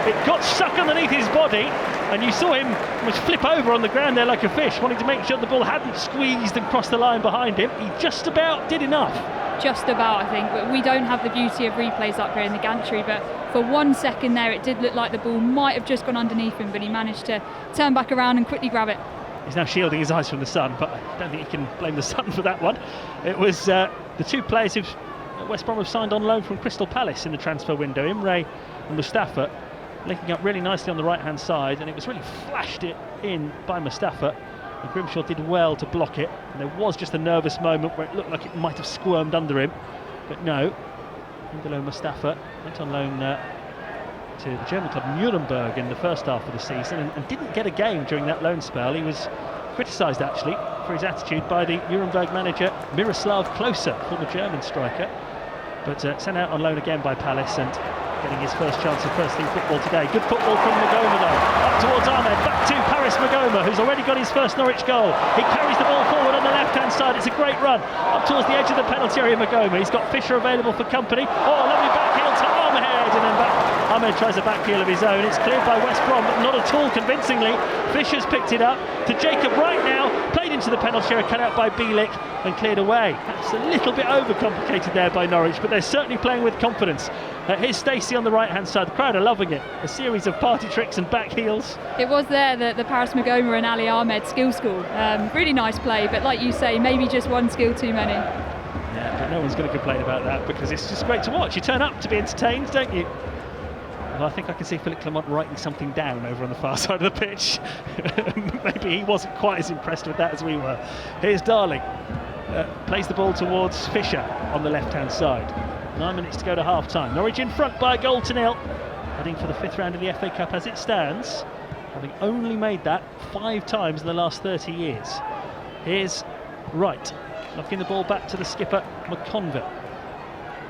Speaker 1: It got stuck underneath his body, and you saw him almost flip over on the ground there like a fish, wanting to make sure the ball hadn't squeezed and crossed the line behind him. He just about did enough.
Speaker 2: Just about, I think. But we don't have the beauty of replays up here in the gantry, but for 1 second there it did look like the ball might have just gone underneath him, but he managed to turn back around and quickly grab it.
Speaker 1: He's now shielding his eyes from the sun, but I don't think he can blame the sun for that one. It was the two players who West Brom have signed on loan from Crystal Palace in the transfer window, Imre and Mustafa, linking up really nicely on the right hand side, and it was really flashed it in by Mustafa, and Grimshaw did well to block it, and there was just a nervous moment where it looked like it might have squirmed under him, but no. Below Mustafa went on loan to the German club Nuremberg in the first half of the season, and didn't get a game during that loan spell. He was criticised actually for his attitude by the Nuremberg manager Miroslav Klose, former German striker, but sent out on loan again by Palace and getting his first chance of first team football today. Good football from Magoma though, up towards Ahmed, back to Paris Magoma, who's already got his first Norwich goal. He carries the ball forward on the left hand side. It's a great run up towards the edge of the penalty area. Magoma, he's got Fisher available for company. Oh, lovely back heel to Ahmed, and then back. Ahmed tries a back heel of his own. It's cleared by West Brom, but not at all convincingly. Fisher's picked it up to Jacob Wright now, played into the penalty area, cut out by Bielik and cleared away. That's a little bit overcomplicated there by Norwich, but they're certainly playing with confidence. Here's Stacey on the right hand side. The crowd are loving it. A series of party tricks and back heels.
Speaker 2: It was there the Paris Magoma and Ali Ahmed skill school. Really nice play, but like you say, maybe just one skill too many.
Speaker 1: Yeah, but no one's going to complain about that because it's just great to watch. You turn up to be entertained, don't you? Well, I think I can see Philippe Clement writing something down over on the far side of the pitch. Maybe he wasn't quite as impressed with that as we were. Here's Darling. Plays the ball towards Fisher on the left-hand side. 9 minutes to go to half-time. Norwich in front by a goal to nil. Heading for the 5th round of the FA Cup as it stands, having only made that 5 times in the last 30 years. Here's Wright, knocking the ball back to the skipper, McConville.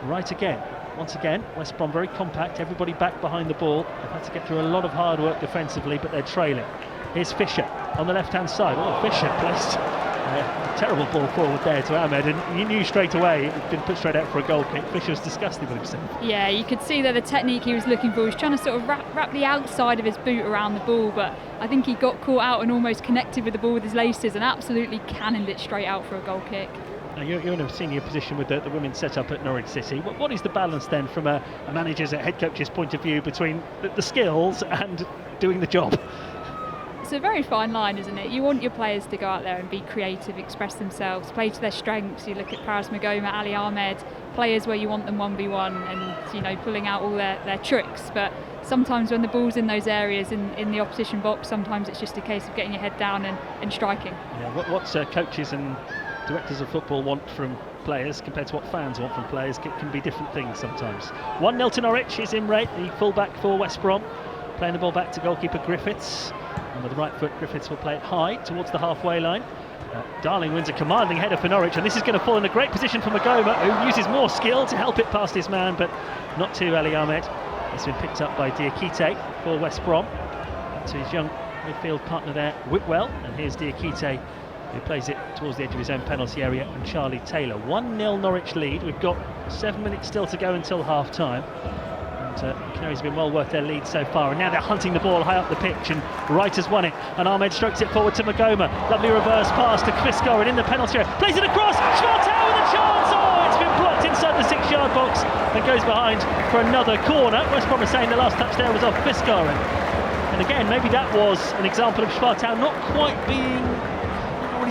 Speaker 1: Wright again. Once again, West Brom very compact, everybody back behind the ball. They've had to get through a lot of hard work defensively, but they're trailing. Here's Fisher on the left-hand side. Oh, Fisher placed a terrible ball forward there to Ahmed, and you knew straight away it had been put straight out for a goal kick. Fisher was disgusted with himself.
Speaker 2: Yeah, you could see that the technique he was looking for was trying to sort of wrap the outside of his boot around the ball, but I think he got caught out and almost connected with the ball with his laces and absolutely cannoned it straight out for a goal kick.
Speaker 1: Now you're in a senior position with the women's setup at Norwich City. What is the balance then from a manager's, a head coach's point of view between the skills and doing the job?
Speaker 2: It's a very fine line, isn't it? You want your players to go out there and be creative, express themselves, play to their strengths. You look at Paris Magoma, Ali Ahmed, players where you want them 1v1 and pulling out all their tricks. But sometimes when the ball's in those areas in the opposition box, sometimes it's just a case of getting your head down and striking. Yeah,
Speaker 1: what coaches and directors of football want from players compared to what fans want from players can be different things sometimes. 1-0 to Norwich is Imre, the full-back for West Brom, playing the ball back to goalkeeper Griffiths, and with the right foot Griffiths will play it high towards the halfway line. Darling wins a commanding header for Norwich, and this is going to fall in a great position for Magoma, who uses more skill to help it past his man, but not to Ali Ahmed. It's been picked up by Diakite for West Brom, to his young midfield partner there, Whitwell, and here's Diakite, who plays it towards the edge of his own penalty area, and Charlie Taylor. 1-0 Norwich lead. We've got 7 minutes still to go until half time, and the Canaries have been well worth their lead so far, and now they're hunting the ball high up the pitch, and Wright has won it, and Ahmed strokes it forward to Magoma. Lovely reverse pass to Kvistgaard, and in the penalty area plays it across. Schwartau with a chance. Oh, it's been blocked inside the 6-yard box and goes behind for another corner. West Brom are saying the last touch there was off Kvistgaard, and again maybe that was an example of Schwartau not quite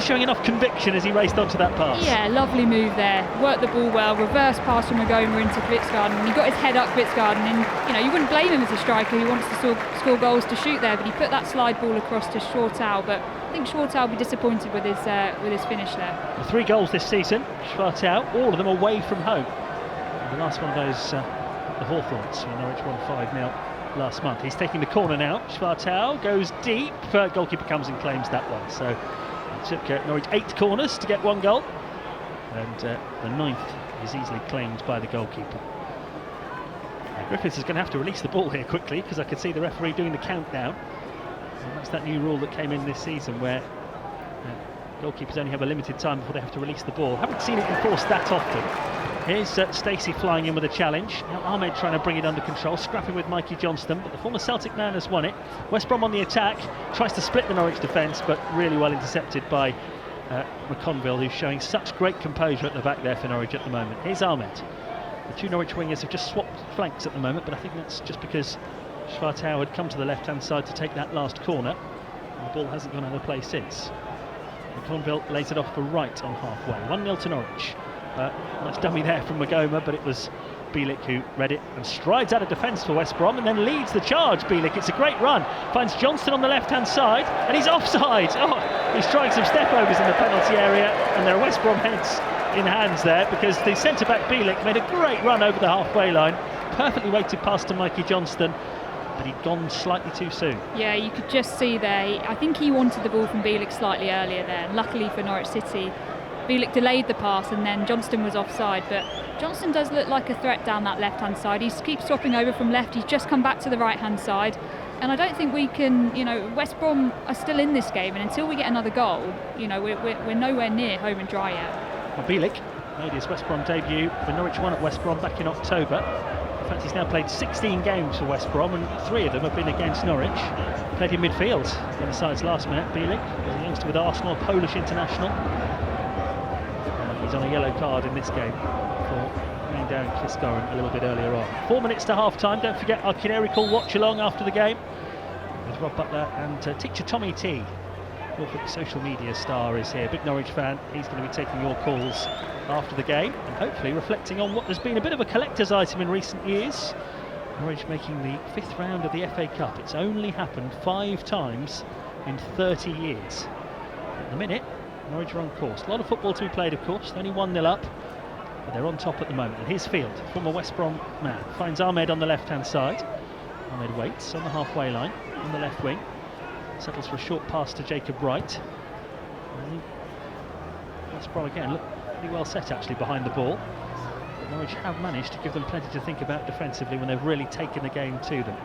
Speaker 1: showing enough conviction as he raced onto that pass. Yeah,
Speaker 2: lovely move there. Worked the ball well. Reverse pass from Magoma into Kvistgaard, and he got his head up Kvistgaard, and you wouldn't blame him as a striker who wants to score goals to shoot there, but he put that slide ball across to Schwartau. But I think Schwartau will be disappointed with his finish there.
Speaker 1: 3 goals this season, Schwartau, all of them away from home. And the last one of those, the Hawthorns, when Norwich won 5-0 last month. He's taking the corner now. Schwartau goes deep. Goalkeeper comes and claims that one. So it took Norwich 8 corners to get 1 goal, and the 9th is easily claimed by the goalkeeper. Griffiths is going to have to release the ball here quickly, because I could see the referee doing the countdown. And that's that new rule that came in this season where goalkeepers only have a limited time before they have to release the ball. Haven't seen it enforced that often. Here's Stacey flying in with a challenge. Now Ahmed trying to bring it under control, scrapping with Mikey Johnston, but the former Celtic man has won it. West Brom on the attack, tries to split the Norwich defence, but really well intercepted by McConville, who's showing such great composure at the back there for Norwich at the moment. Here's Ahmed. The two Norwich wingers have just swapped flanks at the moment, but I think that's just because Schwartau had come to the left-hand side to take that last corner, and the ball hasn't gone out of play since. McConville lays it off for right on halfway. 1-0 to Norwich. Nice dummy there from Magoma, but it was Bielik who read it and strides out of defence for West Brom and then leads the charge. Bielik, it's a great run, finds Johnston on the left-hand side, and he's offside. He's trying some step-overs in the penalty area, and there are West Brom heads in hands there, because the centre-back Bielik made a great run over the halfway line, perfectly weighted pass to Mikey Johnston, but he'd gone slightly too soon. Yeah,
Speaker 2: you could just see there, I think he wanted the ball from Bielik slightly earlier there. Luckily for Norwich City, Bielik delayed the pass and then Johnston was offside, but Johnston does look like a threat down that left-hand side. He keeps swapping over from left, he's just come back to the right-hand side, and I don't think we can, West Brom are still in this game, and until we get another goal, we're nowhere near home and dry yet.
Speaker 1: Well, Bielik made his West Brom debut when Norwich won at West Brom back in October. In fact, he's now played 16 games for West Brom, and 3 of them have been against Norwich. Played in midfield in the side's last minute. Bielik was a youngster with Arsenal, Polish international. He's on a yellow card in this game for bringing down Kisgoren a little bit earlier on. 4 minutes to half-time. Don't forget our Canary Call watch-along after the game with Rob Butler and teacher Tommy T. Norfolk social media star is here, big Norwich fan. He's going to be taking your calls after the game and hopefully reflecting on what has been a bit of a collector's item in recent years. Norwich making the 5th round of the FA Cup. It's only happened 5 times in 30 years. At the minute, Norwich are on course. A lot of football to be played, of course. Only 1-0 up, but they're on top at the moment. And here's Field, former West Brom man, finds Ahmed on the left-hand side. Ahmed waits on the halfway line on the left wing. Settles for a short pass to Jacob Wright. West Brom again look pretty well set actually behind the ball. But Norwich have managed to give them plenty to think about defensively when they've really taken the game to them.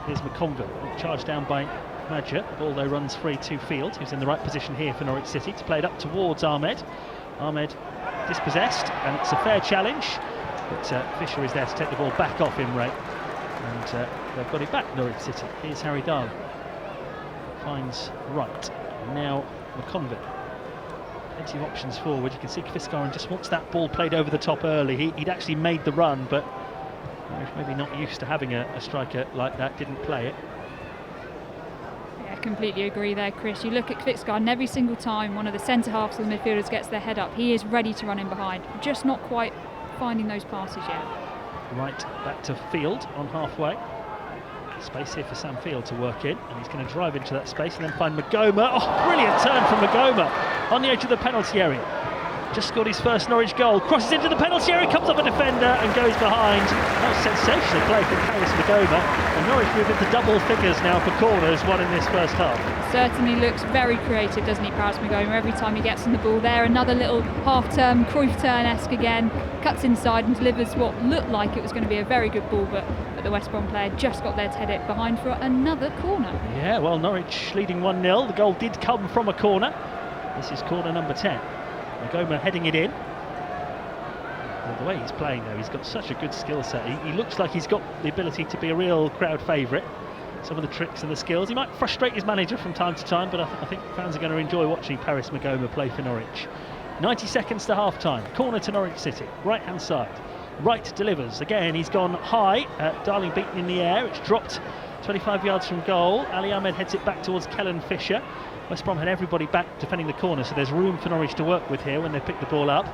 Speaker 1: Here's McConville, charged down by Madger. The ball though runs free to Field, who's in the right position here for Norwich City to play it up towards Ahmed. Ahmed dispossessed, and it's a fair challenge, but Fisher is there to take the ball back off Imre. And they've got it back, Norwich City. Here's Harry Darling. Finds Wright. And now McConville. Plenty of options forward. You can see Kisgoren just wants that ball played over the top early. He'd actually made the run, but maybe not used to having a striker like that, didn't play it.
Speaker 2: Yeah, completely agree there, Chris. You look at Kisgoren, every single time one of the centre halves of the midfielders gets their head up, he is ready to run in behind. Just not quite finding those passes yet.
Speaker 1: Right back to Field on halfway. Space here for Sam Field to work in, and he's going to drive into that space and then find Magoma. Oh, brilliant turn from Magoma on the edge of the penalty area. Just scored his first Norwich goal, crosses into the penalty area, comes off a defender and goes behind. That was sensational play from Paris Magoma, and Norwich move into double figures now for corners, one in this first half.
Speaker 2: Certainly looks very creative, doesn't he, Paris Magoma? Every time he gets on the ball there, another little half-term Cruyff turn-esque again, cuts inside and delivers what looked like it was going to be a very good ball, but the West Brom player just got there to head it behind for another corner.
Speaker 1: Yeah, well, Norwich leading 1-0. The goal did come from a corner. This is corner number 10. Magoma heading it in. Well, the way he's playing though, he's got such a good skill set. He looks like he's got the ability to be a real crowd favourite. Some of the tricks and the skills. He might frustrate his manager from time to time, but I think fans are going to enjoy watching Paris Magoma play for Norwich. 90 seconds to half-time. Corner to Norwich City. Right-hand side. Wright delivers. Again, he's gone high. Darling beaten in the air. It's dropped 25 yards from goal. Ali Ahmed heads it back towards Kellen Fisher. West Brom had everybody back defending the corner, so there's room for Norwich to work with here when they pick the ball up.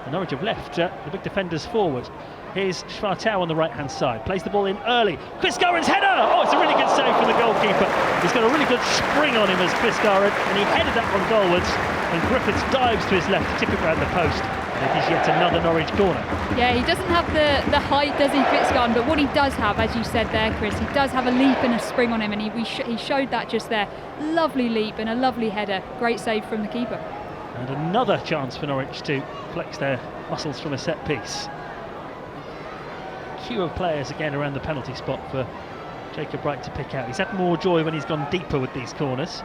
Speaker 1: And Norwich have left the big defenders forward. Here's Schwartau on the right-hand side. Plays the ball in early. Kisgoren's header! Oh, it's a really good save from the goalkeeper. He's got a really good spring on him as Kisgoren, and he headed that one goalwards. And Griffiths dives to his left to tip it round the post. And it is yet another Norwich corner. Yeah,
Speaker 2: he doesn't have the height, does he, Kisgoren? But what he does have, as you said there, Chris, he does have a leap and a spring on him, and he showed that just there. Lovely leap and a lovely header. Great save from the keeper.
Speaker 1: And another chance for Norwich to flex their muscles from a set piece. queue of players again around the penalty spot for Jacob Wright to pick out. He's had more joy when he's gone deeper with these corners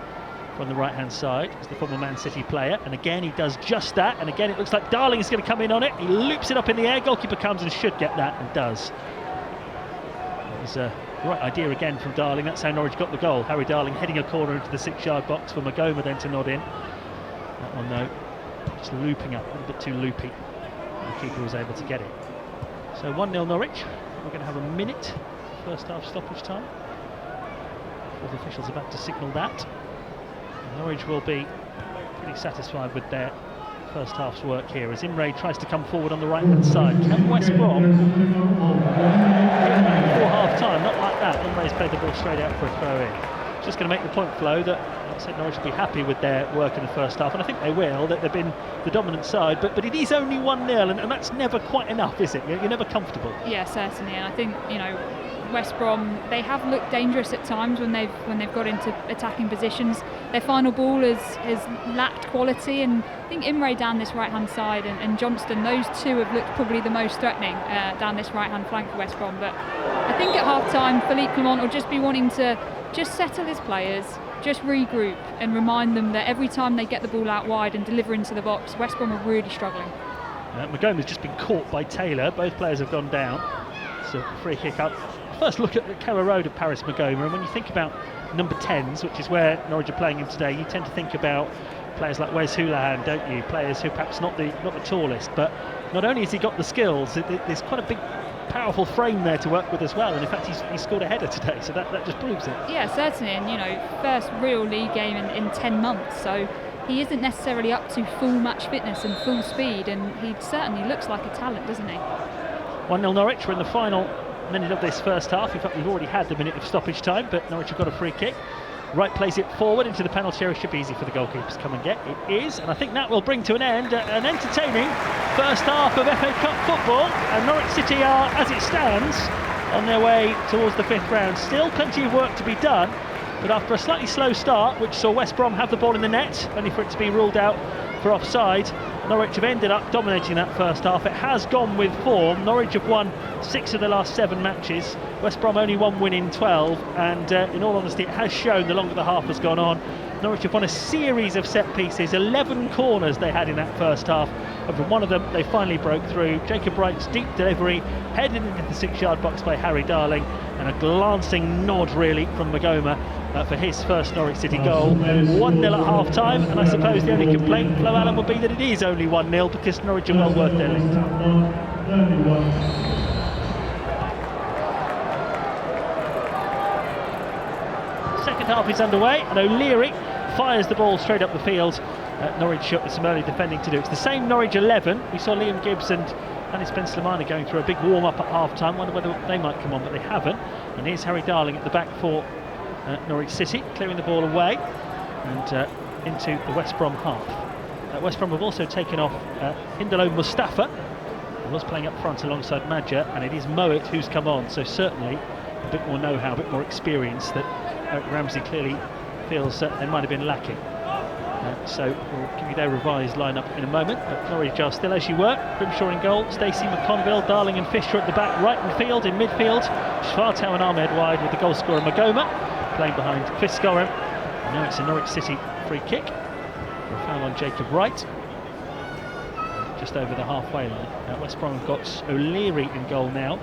Speaker 1: from the right-hand side as the former Man City player, and again he does just that, and again it looks like Darling is going to come in on it. He loops it up in the air, goalkeeper comes and should get that, and does. It was the right idea again from Darling. That's how Norwich got the goal. Harry Darling heading a corner into the 6-yard box for Magoma then to nod in. That one though, just looping up, a little bit too loopy. The keeper was able to get it. So 1-0 Norwich. We're going to have a minute first half stoppage time. Fourth officials about to signal that. And Norwich will be pretty satisfied with their first half's work here as Imre tries to come forward on the right hand side. Can West Brom get back before half time? Not like that. Imre's played the ball straight out for a throw in. Just going to make the point, Flo, that I said Norwich will be happy with their work in the first half, and I think they will, that they've been the dominant side, but it is only 1-0, and that's never quite enough, is it? You're never comfortable.
Speaker 2: Yeah, certainly, and I think, you know, West Brom, they have looked dangerous at times when they've got into attacking positions. Their final ball has lacked quality, and I think Imre down this right hand side and Johnston, those two have looked probably the most threatening down this right hand flank for West Brom. But I think at half time Philippe Clement will just be wanting to just settle his players, just regroup and remind them that every time they get the ball out wide and deliver into the box, West Brom are really struggling.
Speaker 1: Magoma's just been caught by Taylor. Both players have gone down. So free kick up. First look at the Carrow Road of Paris Magoma, and when you think about number 10s, which is where Norwich are playing him today, you tend to think about players like Wes Hoolahan, don't you? Players who perhaps not the tallest, but not only has he got the skills, there's quite a big, powerful frame there to work with as well, and in fact he scored a header today, so that just proves it.
Speaker 2: Yeah, certainly, and you know, first real league game in 10 months, so he isn't necessarily up to full match fitness and full speed, and he certainly looks like a talent, doesn't he?
Speaker 1: 1-0 Norwich. We're in the final minute of this first half. In fact, we've already had the minute of stoppage time, but Norwich have got a free kick. Wright plays it forward into the penalty area. Should be easy for the goalkeepers to come and get. It is, and I think that will bring to an end an entertaining first half of FA Cup football, and Norwich City are, as it stands, on their way towards the 5th round. Still plenty of work to be done, but after a slightly slow start, which saw West Brom have the ball in the net, only for it to be ruled out for offside, Norwich have ended up dominating that first half. It has gone with form. Norwich have won 6 of the last 7 matches. West Brom only 1 win in 12, and in all honesty, it has shown the longer the half has gone on. Norwich have won a series of set pieces, 11 corners they had in that first half, and from one of them they finally broke through. Jacob Wright's deep delivery, headed into the 6-yard box by Harry Darling, and a glancing nod really from Magoma for his first Norwich City goal. 1-0 at half time, and I suppose the only complaint, Flo Allen, would be that it is only 1-0 because Norwich are well worth their lead. Second half is underway, and O'Leary fires the ball straight up the field. Norwich with some early defending to do. It's the same Norwich 11. We saw Liam Gibbs and Anis Ben-Slimani going through a big warm-up at half-time. Wonder whether they might come on, but they haven't. And here's Harry Darling at the back for Norwich City, clearing the ball away and into the West Brom half. West Brom have also taken off Hindalo Mustafa, who was playing up front alongside Madja, and it is Mowat who's come on, so certainly a bit more know-how, a bit more experience that Eric Ramsey clearly feels they might have been lacking. So we'll give you their revised lineup in a moment, but Norwich are still as you were. Grimshaw in goal, Stacey, McConville, Darling and Fisher at the back, right in field, in midfield, Schwartau and Ahmed wide with the goal scorer Magoma playing behind Fitzgerald. Now it's a Norwich City free kick for a foul on Jacob Wright, just over the halfway line. West Brom have got O'Leary in goal now.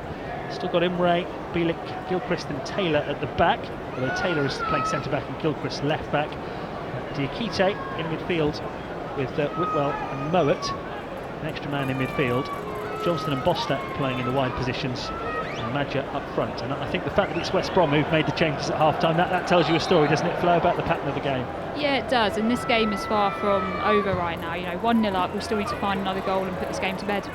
Speaker 1: Still got Imre, Bielik, Gilchrist and Taylor at the back, although Taylor is playing centre-back and Gilchrist left-back. Diakite in midfield with Whitwell and Mowat, an extra man in midfield. Johnston and Bostack playing in the wide positions, and Madja up front. And I think the fact that it's West Brom who've made the changes at half-time, that tells you a story, doesn't it, Flo, about the pattern of the game?
Speaker 2: Yeah, it does, and this game is far from over right now. You know, 1-0 up, we still need to find another goal and put this game to bed.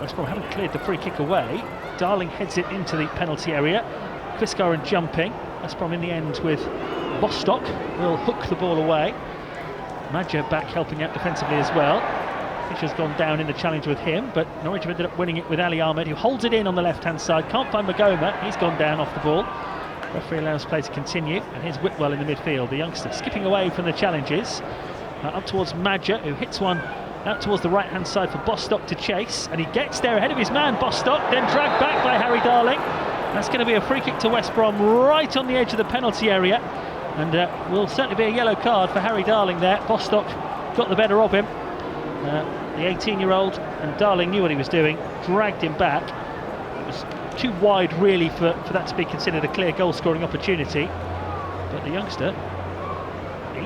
Speaker 1: West Brom haven't cleared the free kick away. Darling heads it into the penalty area. Quiscar jumping. West Brom in the end with Bostock will hook the ball away. Madja back helping out defensively as well. Fisher's gone down in the challenge with him, but Norwich have ended up winning it with Ali Ahmed, who holds it in on the left-hand side. Can't find Magoma, he's gone down off the ball. Referee allows play to continue, and here's Whitwell in the midfield, the youngster skipping away from the challenges. Up towards Madja, who hits one out towards the right-hand side for Bostock to chase, and he gets there ahead of his man, Bostock, then dragged back by Harry Darling. That's going to be a free kick to West Brom right on the edge of the penalty area, and will certainly be a yellow card for Harry Darling there. Bostock got the better of him, the 18-year-old, and Darling knew what he was doing, dragged him back. It was too wide really for that to be considered a clear goal-scoring opportunity, but the youngster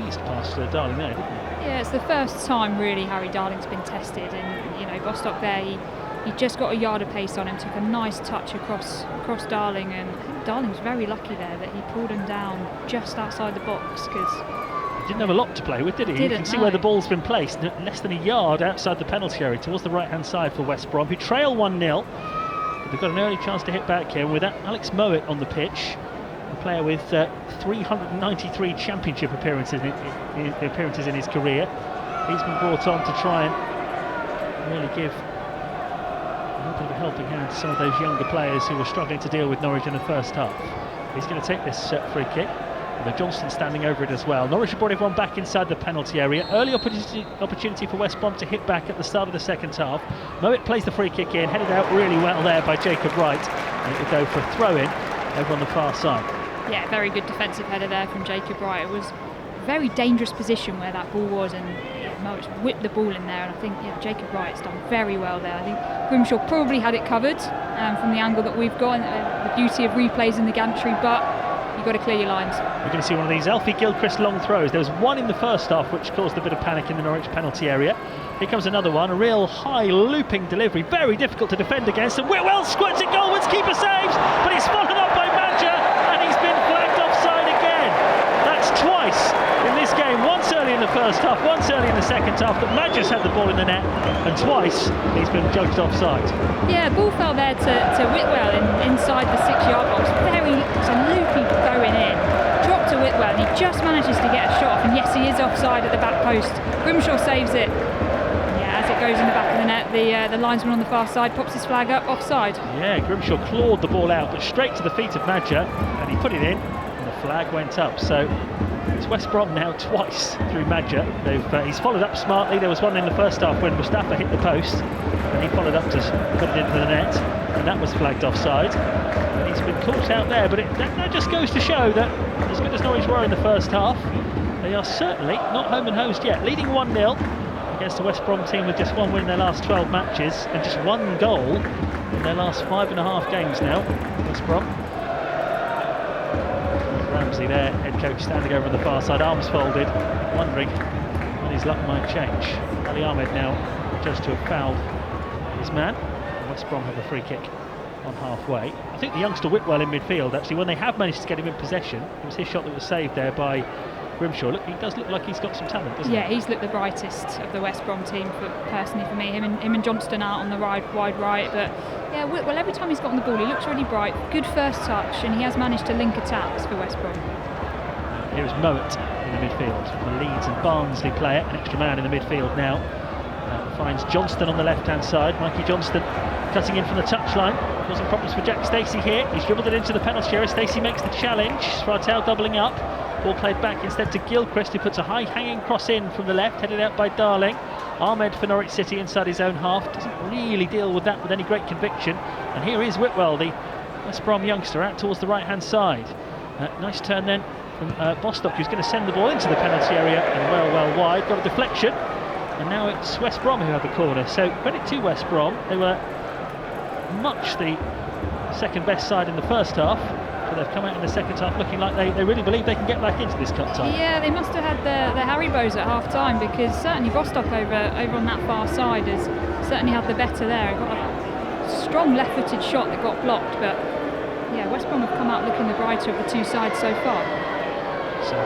Speaker 1: eased past Darling there, didn't he?
Speaker 2: Yeah, it's the first time really Harry Darling's been tested, and you know, Bostock there, he just got a yard of pace on him, took a nice touch across Darling, and I think Darling's very lucky there that he pulled him down just outside the box, because
Speaker 1: he didn't have a lot to play with, did he? You can see where the ball's been placed, less than a yard outside the penalty area towards the right-hand side for West Brom, who trail 1-0. But they've got an early chance to hit back here with Alex Mowat on the pitch, a player with 393 championship appearances in his career. He's been brought on to try and really give a little bit of a helping hand to some of those younger players who were struggling to deal with Norwich in the first half. He's going to take this free kick, with Johnston standing over it as well. Norwich have brought everyone back inside the penalty area. Early opportunity for West Brom to hit back at the start of the second half. Mowat plays the free kick in, headed out really well there by Jacob Wright, and it will go for a throw-in over on the far side.
Speaker 2: Yeah, very good defensive header there from Jacob Wright. It was a very dangerous position where that ball was, and Norwich whipped the ball in there, and I think Jacob Wright's done very well there. I think Grimshaw probably had it covered from the angle that we've got, the beauty of replays in the gantry, but you've got to clear your lines.
Speaker 1: We're going to see one of these Alfie Gilchrist long throws. There was one in the first half which caused a bit of panic in the Norwich penalty area. Here comes another one, a real high looping delivery, very difficult to defend against, and Whitwell squirts it goalwards, keeper saves, but he's followed up by Madger, and he's been flagged offside again. That's twice in this game, once early in the first half, once early in the second half, that Madger's had the ball in the net, and twice he's been judged offside.
Speaker 2: Yeah, ball fell there to Whitwell inside the 6-yard box, very loopy going in, dropped to Whitwell, and he just manages to get a shot off, and yes, he is offside at the back post. Grimshaw saves it. As it goes in the back of the net, the linesman on the far side pops his flag up, offside. Yeah,
Speaker 1: Grimshaw clawed the ball out, but straight to the feet of Madger, and he put it in, and the flag went up. So it's West Brom now twice through Madger. He's followed up smartly. There was one in the first half when Mustafa hit the post, and he followed up to put it into the net, and that was flagged offside. And he's been caught out there, but that just goes to show that as good as Norwich were in the first half, they are certainly not home and hosed yet. Leading 1-0 against the West Brom team with just one win in their last 12 matches and just one goal in their last 5.5 games now. West Brom. Ramsey there, head coach, standing over on the far side, arms folded, wondering when his luck might change. Ali Ahmed now judged to have fouled his man. West Brom have a free kick on halfway. I think the youngster Whitwell in midfield, actually, when they have managed to get him in possession, it was his shot that was saved there by Grimshaw. Look, he does look like he's got some talent, doesn't he?
Speaker 2: Yeah, he's looked the brightest of the West Brom team, personally for me. Him and Johnston out on the wide right, but yeah, well, every time he's got on the ball, he looks really bright. Good first touch, and he has managed to link attacks for West Brom.
Speaker 1: Here's Mowat in the midfield, the Leeds and Barnsley player, an extra man in the midfield now. Finds Johnston on the left-hand side. Mikey Johnston cutting in from the touchline, causing problems for Jack Stacey here. He's dribbled it into the penalty area. Stacey makes the challenge. Svartel doubling up. Ball played back instead to Gilchrist, who puts a high hanging cross in from the left, headed out by Darling. Ahmed for Norwich City inside his own half, doesn't really deal with that with any great conviction. And here is Whitwell, the West Brom youngster, out towards the right hand side. Nice turn then from Bostock, who's going to send the ball into the penalty area and well wide. Got a deflection, and now it's West Brom who have the corner. So credit to West Brom, they were much the second best side in the first half, but they've come out in the second half looking like they really believe they can get back into this cup tie.
Speaker 2: Yeah, they must have had the Haribos at half time, because certainly Bostock over on that far side has certainly had the better there. Got a strong left-footed shot that got blocked, but yeah, West Brom have come out looking the brighter of the two sides so far.
Speaker 1: So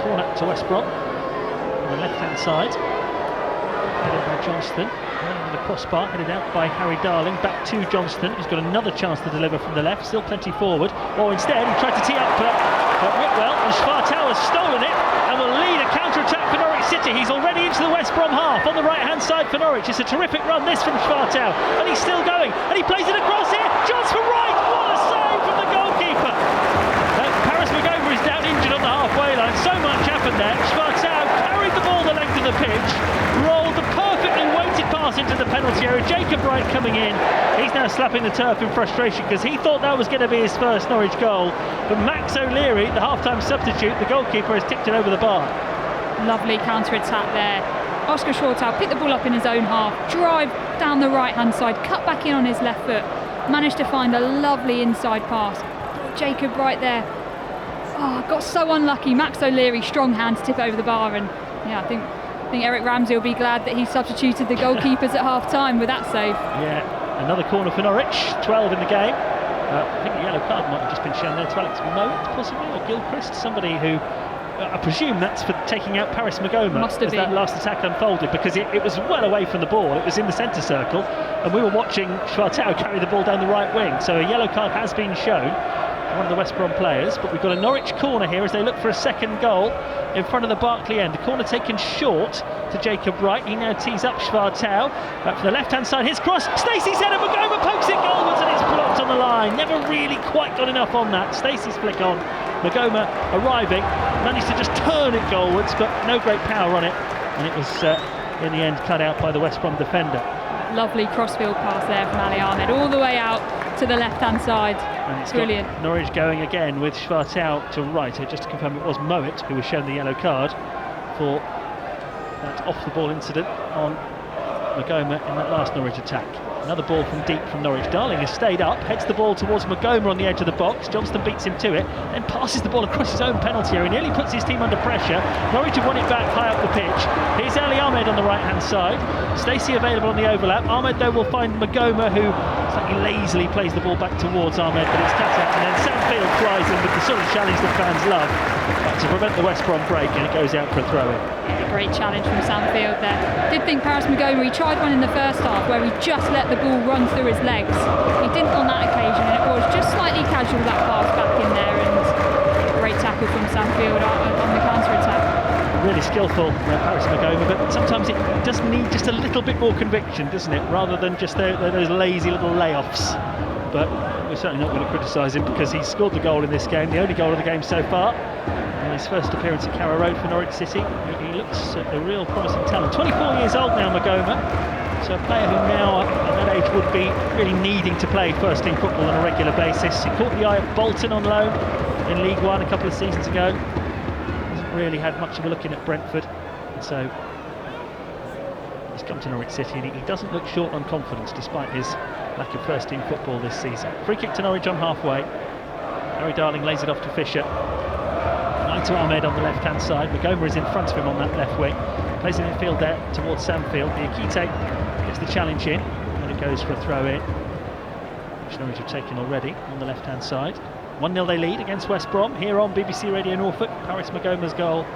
Speaker 1: corner to West Brom on the left-hand side, headed by Johnston. The crossbar headed out by Harry Darling, back to Johnston, who's got another chance to deliver from the left, still plenty forward. Or instead, he tried to tee up Whitwell, and Svartel has stolen it and will lead a counter-attack for Norwich City. He's already into the West Brom half on the right-hand side for Norwich. It's a terrific run, this, from Svartel, and he's still going, and he plays it across here. Chance for Wright, what a save from the goalkeeper. Paris McGover is down injured on the halfway line. So much happened there. Svartel carried the ball the length of the pitch, rolled the perfectly cross into the penalty area. Jacob Wright coming in. He's now slapping the turf in frustration because he thought that was going to be his first Norwich goal. But Max O'Leary, the half-time substitute, the goalkeeper, has tipped it over the bar.
Speaker 2: Lovely counter-attack there. Oscar Shortall picked the ball up in his own half, drive down the right-hand side, cut back in on his left foot, managed to find a lovely inside pass. Jacob Wright there, got so unlucky. Max O'Leary, strong hand to tip over the bar, and yeah, I think Eric Ramsey will be glad that he substituted the goalkeepers at half-time with that save.
Speaker 1: Yeah, another corner for Norwich, 12 in the game. I think the yellow card might have just been shown there to Alex Mowat, possibly, or Gilchrist, somebody who, I presume that's for taking out Paris Magoma as that last attack unfolded, because it was well away from the ball. It was in the centre circle, and we were watching Schwartau carry the ball down the right wing. So a yellow card has been shown, one of the West Brom players. But we've got a Norwich corner here as they look for a second goal in front of the Barclay end. The corner taken short to Jacob Wright. He now tees up Schwartau. Back from the left-hand side, his cross. Stacey's header, Magoma pokes it goalwards, and it's blocked on the line. Never really quite got enough on that. Stacey's flick on. Magoma arriving, managed to just turn it goalwards, but no great power on it, and it was in the end cut out by the West Brom defender.
Speaker 2: Lovely crossfield pass there from Ali Ahmed, all the way out to the left-hand side.
Speaker 1: And it's
Speaker 2: brilliant.
Speaker 1: Got Norwich going again with Schwartau to right. Just to confirm, it was Mowat who was shown the yellow card for that off-the-ball incident on Magoma in that last Norwich attack. Another ball from deep from Norwich. Darling has stayed up, heads the ball towards Magoma on the edge of the box. Johnston beats him to it, then passes the ball across his own penalty area. Nearly puts his team under pressure. Norwich have won it back high up the pitch. Here's Ali Ahmed on the right-hand side. Stacey available on the overlap. Ahmed, though, will find Magoma, who slightly lazily plays the ball back towards Ahmed, but it's cut out. And then Sam Field flies in with the sort of challenge that fans love to prevent the West Brom break, and it goes out for a throw-in.
Speaker 2: Yeah, great challenge from Sam Field there. Did think Paris Magoma, he tried one in the first half where he just let the ball run through his legs. He didn't on that occasion, and it was just slightly casual, that pass back in there, and great tackle from Sam Field on the counter-attack.
Speaker 1: Really skillful, Paris Magoma, but sometimes it does need just a little bit more conviction, doesn't it, rather than just those lazy little layoffs. But we're certainly not going to criticise him, because he's scored the goal in this game, the only goal of the game so far. In his first appearance at Carrow Road for Norwich City, he looks a real promising talent. 24 years old now, Magoma, so a player who now at that age would be really needing to play first team football on a regular basis. He caught the eye of Bolton on loan in League One a couple of seasons ago. Hasn't really had much of a look in at Brentford, and so he's come to Norwich City, and he doesn't look short on confidence despite his lack of first team football this season. Free kick to Norwich on halfway. Harry Darling lays it off to Fisher. To Ahmed on the left-hand side. Magoma is in front of him on that left wing. Plays it in field there towards Samfield. The Akite gets the challenge in, and it goes for a throw-in, which Norwich have taken already on the left-hand side. 1-0 they lead against West Brom here on BBC Radio Norfolk. Paris Magoma's goal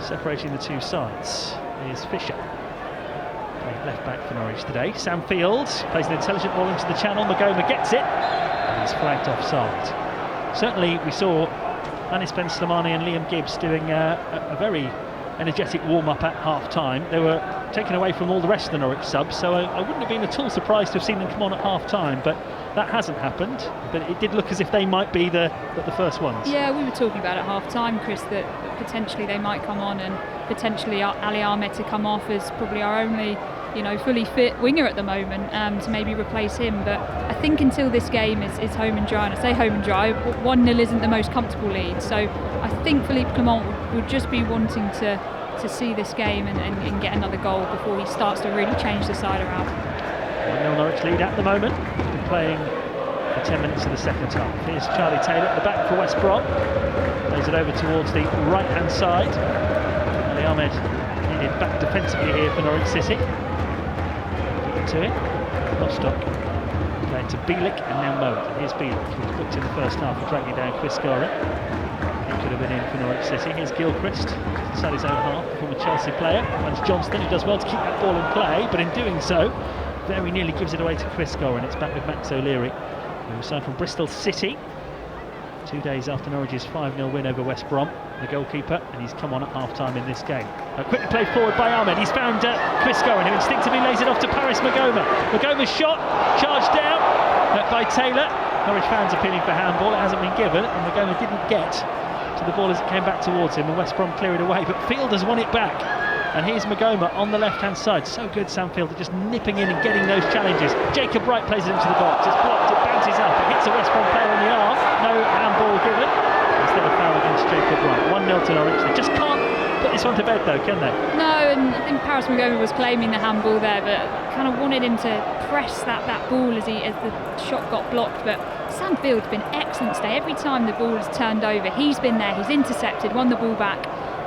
Speaker 1: separating the two sides. Here's Fisher, playing left-back for Norwich today. Samfield plays an intelligent ball into the channel. Magoma gets it, and he's flagged offside. Certainly we saw Anis Ben Slimani and Liam Gibbs doing a very energetic warm-up at half-time. They were taken away from all the rest of the Norwich subs, so I wouldn't have been at all surprised to have seen them come on at half-time, but that hasn't happened. But it did look as if they might be the first ones.
Speaker 2: Yeah, we were talking about at half-time, Chris, that potentially they might come on, and potentially Ali Ahmed to come off as probably our only, fully fit winger at the moment, to maybe replace him. But I think until this game is home and dry, and I say home and dry, 1-0 isn't the most comfortable lead, so I think Philippe Clement would just be wanting to see this game and get another goal before he starts to really change the side around.
Speaker 1: 1-0 Norwich lead at the moment. Been playing for 10 minutes of the second half. Here's Charlie Taylor at the back for West Brom. Plays it over towards the right-hand side. Ali Ahmed needed back defensively here for Norwich City. To it, Bostock playing to Bielik, and now Mowat. And here's Bielik, who was booked in the first half for dragging down Chris Scarra. He could have been in for Norwich City. Here's Gilchrist, inside his own half, former Chelsea player. And Johnston, who does well to keep that ball in play, but in doing so, very nearly gives it away to Chris Scarra, and it's back with Max O'Leary, who was signed from Bristol City 2 days after Norwich's 5-0 win over West Brom, the goalkeeper, and he's come on at half-time in this game. Quickly played forward by Ahmed. He's found Chris Scarra, who instinctively lays it off to Paris Magoma. Magoma's shot, charged down by Taylor. Norwich fans appealing for handball. It hasn't been given, and Magoma didn't get to the ball as it came back towards him, and West Brom clear it away, but Field has won it back. And here's Magoma on the left-hand side. So good, Samfield, just nipping in and getting those challenges. Jacob Wright plays it into the box. It's blocked, it bounces up, it hits a West Brom player on the arm. No handball given. Instead of foul against Jacob Wright. 1-0 to Norwich. They just can't put this one to bed though, can they?
Speaker 2: No, and I think Paris Magoma was claiming the handball there, but kind of wanted him to press that ball as the shot got blocked. But Samfield's been excellent today. Every time the ball has turned over, he's been there, he's intercepted, won the ball back,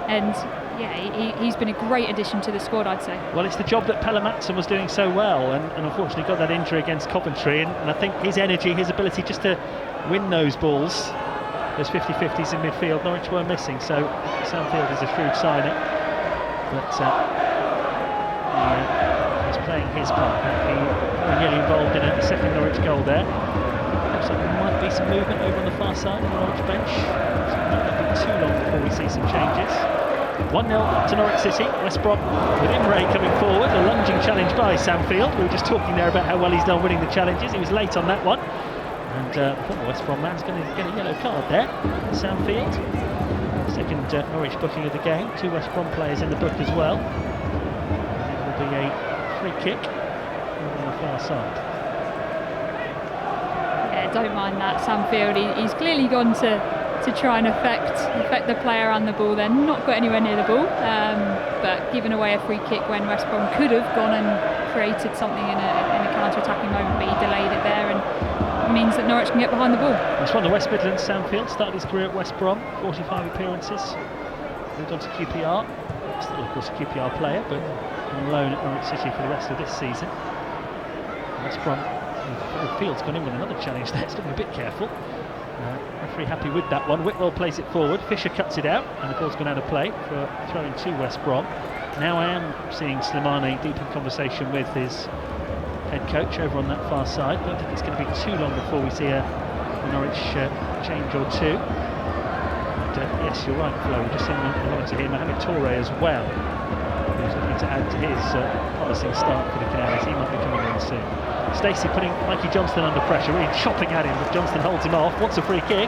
Speaker 2: and yeah, he's been a great addition to the squad, I'd say.
Speaker 1: Well, it's the job that Pelle Matson was doing so well, and unfortunately got that injury against Coventry, and I think his energy, his ability just to win those balls, those 50-50s in midfield, Norwich were missing, so Samfield is a shrewd signing, but he's playing his part. He's nearly involved in a second Norwich goal there. Looks like there might be some movement over on the far side of the Norwich bench, so it might not be too long before we see some changes. 1-0 to Norwich City. West Brom with Imre coming forward, a lunging challenge by Samfield. We were just talking there about how well he's done winning the challenges. He was late on that one, and the former West Brom man's going to get a yellow card there. Samfield, second Norwich booking of the game. 2 West Brom players in the book as well. And it will be a free kick on the far side.
Speaker 2: Yeah, don't mind that, Samfield. He's clearly gone to try and affect the player and the ball. They're not got anywhere near the ball, but given away a free kick when West Brom could have gone and created something in a counter-attacking moment, but he delayed it there, and it means that Norwich can get behind the ball.
Speaker 1: He's from the West Midlands. Samfield started his career at West Brom, 45 appearances, moved on to QPR, still of course a QPR player, but on loan at Norwich City for the rest of this season. West Brom, Field's gone in with another challenge there, it's got to be a bit careful. Referee happy with that one. Whitwell plays it forward, Fisher cuts it out, and the ball's gone out of play for a throw in to West Brom. Now I am seeing Slimani deep in conversation with his head coach over on that far side. Don't think it's going to be too long before we see a Norwich change or two. And, yes, you're right, Flo, we've just seen the monitor here, Mohamed Toure as well, who's looking to add to his promising start for the Canaries. He might be coming in soon. Stacey putting Mikey Johnston under pressure, really chopping at him, but Johnston holds him off, wants a free kick.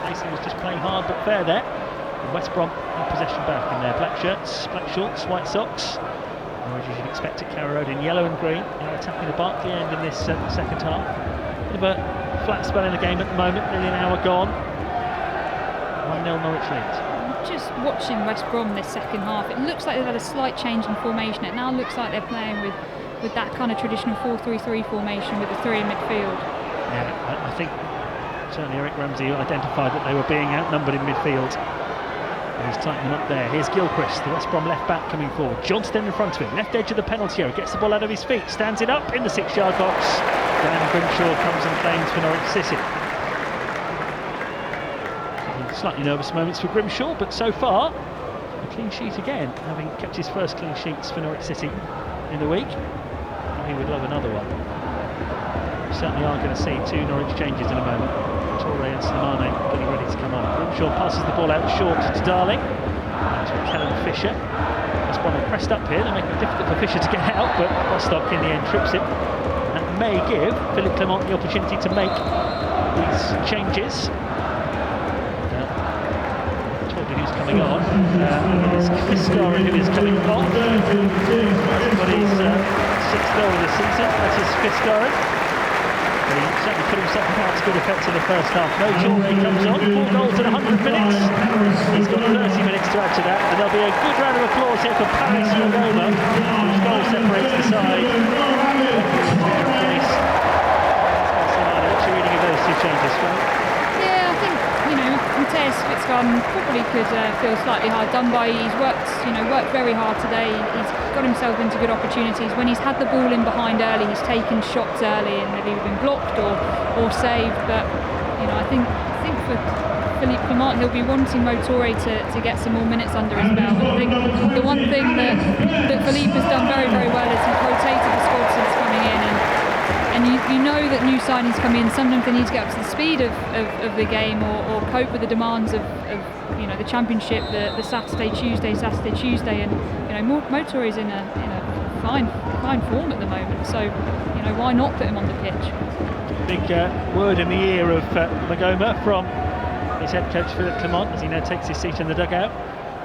Speaker 1: Stacey was just playing hard but fair there. And West Brom have possession back in their black shirts, black shorts, white socks. Or as you should expect at Carrow Road in yellow and green. They're attacking the Barclay end in this second half. Bit of a flat spell in the game at the moment, nearly an hour gone. 1-0 Norwich lead.
Speaker 2: Just watching West Brom this second half, it looks like they've had a slight change in formation. It now looks like they're playing with that kind of traditional 4-3-3 formation with the 3 in midfield.
Speaker 1: Yeah, I think certainly Eric Ramsey identified that they were being outnumbered in midfield. And he's tightening them up there. Here's Gilchrist, the West Brom left back coming forward. Johnston in front of him, left edge of the penalty area, gets the ball out of his feet, stands it up in the 6-yard box. Dan Grimshaw comes and claims for Norwich City. Slightly nervous moments for Grimshaw, but so far a clean sheet again, having kept his first clean sheets for Norwich City in the week. He would love another one. We certainly are going to see 2 Norwich changes in a moment. Toure and Slimani getting ready to come on. Grimshaw passes the ball out short to Darling. That's with Kellen Fisher. West Brom are pressed up here. They're making it difficult for Fisher to get out, but Rostock in the end trips him. That may give Philippe Clement the opportunity to make these changes. Who's coming on? It's Fiskaren who is coming off. But he's 6th goal of the season. That is Fiskaren. He certainly put himself out to good effect in the first half. No Jordan comes on. 4 goals in 100 minutes. He's got 30 minutes to add to that. And there'll be a good round of applause here for Paris Magoma, whose goal separates the side. What's your reading of those 2 changes, Frank?
Speaker 2: Matthias Fitzgarden probably could feel slightly hard done by. He's worked very hard today. He's got himself into good opportunities. When he's had the ball in behind early, he's taken shots early and they've either been blocked or saved. But I think for Philippe Clement, he'll be wanting Mo Toure to get some more minutes under his belt. And I think the one thing that Philippe has done very, very well is he's rotated the squad since coming in. And you know that new signings come in, sometimes they need to get up to the speed of the game or cope with the demands of the championship, the Saturday, Tuesday, and Mo Toure is in a fine form at the moment, so why not put him on the pitch?
Speaker 1: Big word in the ear of Magoma from his head coach Philippe Clement as he now takes his seat in the dugout.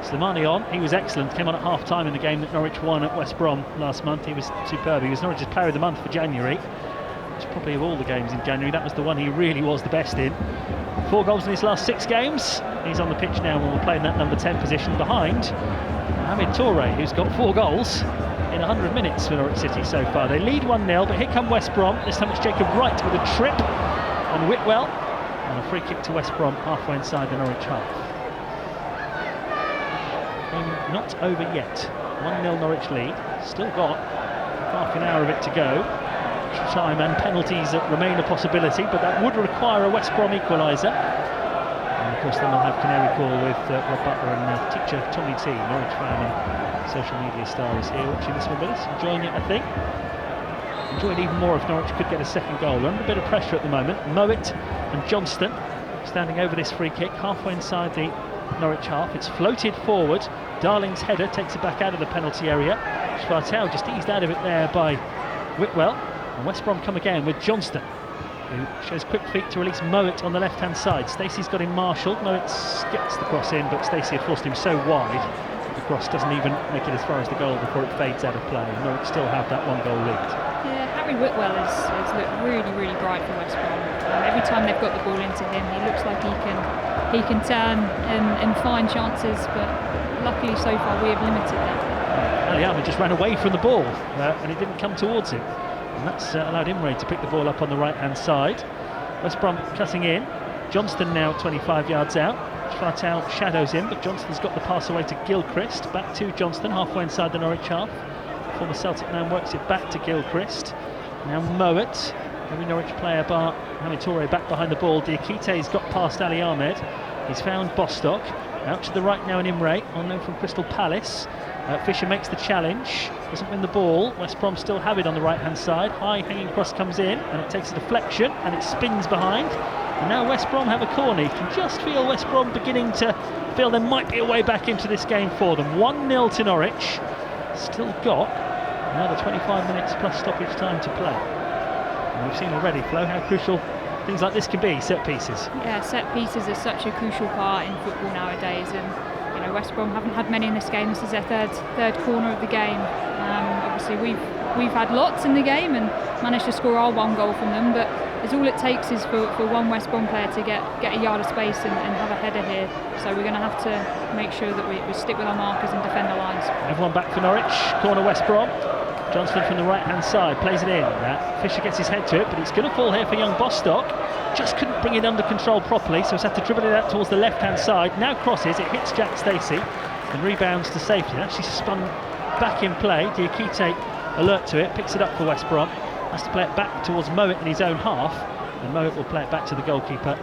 Speaker 1: Slimani on, he was excellent, came on at half-time in the game that Norwich won at West Brom last month. He was superb. He was Norwich's player of the month for January, which probably of all the games in January, that was the one he really was the best in. 4 goals in his last 6 games. He's on the pitch now and will play in that number 10 position behind Mohamed Toure, who's got 4 goals in 100 minutes for Norwich City so far. They lead 1-0, but here come West Brom. This time it's Jacob Wright with a trip on Whitwell, and a free kick to West Brom halfway inside the Norwich half. Game not over yet. 1-0 Norwich lead. Still got half an hour of it to go. Time and penalties that remain a possibility, but that would require a West Brom equaliser. And of course then we'll have Canary Call with Rob Butler and teacher Tommy T, Norwich fan and social media star, is here watching this one with us, enjoying it I think. Enjoy it even more if Norwich could get a second goal. They're under a bit of pressure at the moment. Mowat and Johnston standing over this free kick halfway inside the Norwich half. It's floated forward. Darling's header takes it back out of the penalty area. Schwartel just eased out of it there by Whitwell. And West Brom come again with Johnston, who shows quick feet to release Mowat on the left-hand side. Stacey's got him marshalled. Mowat gets the cross in, but Stacey had forced him so wide that the cross doesn't even make it as far as the goal before it fades out of play. And Norwich still have that 1-goal lead.
Speaker 2: Yeah, Harry Whitwell has looked really, really bright for West Brom. Every time they've got the ball into him, he looks like he can turn and find chances, but luckily so far we have limited that.
Speaker 1: Ali Ahmed just ran away from the ball and it didn't come towards him. And that's allowed Imre to pick the ball up on the right-hand side. West Brom cutting in. Johnston now 25 yards out. Schwartel shadows him, but Johnston's got the pass away to Gilchrist. Back to Johnston, halfway inside the Norwich half. Former Celtic man works it back to Gilchrist. Now Mowat, every Norwich player bar Mohamed Toure back behind the ball. Diakite's got past Ali Ahmed. He's found Bostock. Out to the right now in Imre, on loan from Crystal Palace. Fisher makes the challenge, doesn't win the ball. West Brom still have it on the right-hand side. High hanging cross comes in, and it takes a deflection, and it spins behind. And now West Brom have a corner. You can just feel West Brom beginning to feel there might be a way back into this game for them. 1-0 to Norwich. Still got another 25 minutes plus stoppage time to play. And we've seen already, Flo, how crucial things like this can be, set pieces.
Speaker 2: Yeah, set pieces are such a crucial part in football nowadays, and you know, West Brom haven't had many in this game. This is their third corner of the game. Obviously we've had lots in the game and managed to score our 1 goal from them, but it's all it takes is for one West Brom player to get a yard of space and have a header here. So we're going to have to make sure that we stick with our markers and defend the lines.
Speaker 1: Everyone back for Norwich, corner West Brom. Johnston from the right-hand side plays it in. Fisher gets his head to it, but it's going to fall here for young Bostock. Just couldn't bring it under control properly, so he's had to dribble it out towards the left-hand side. Now crosses, it hits Jack Stacey and rebounds to safety. It actually spun back in play. Diakite alert to it, picks it up for West Brom. Has to play it back towards Mowat in his own half, and Mowat will play it back to the goalkeeper,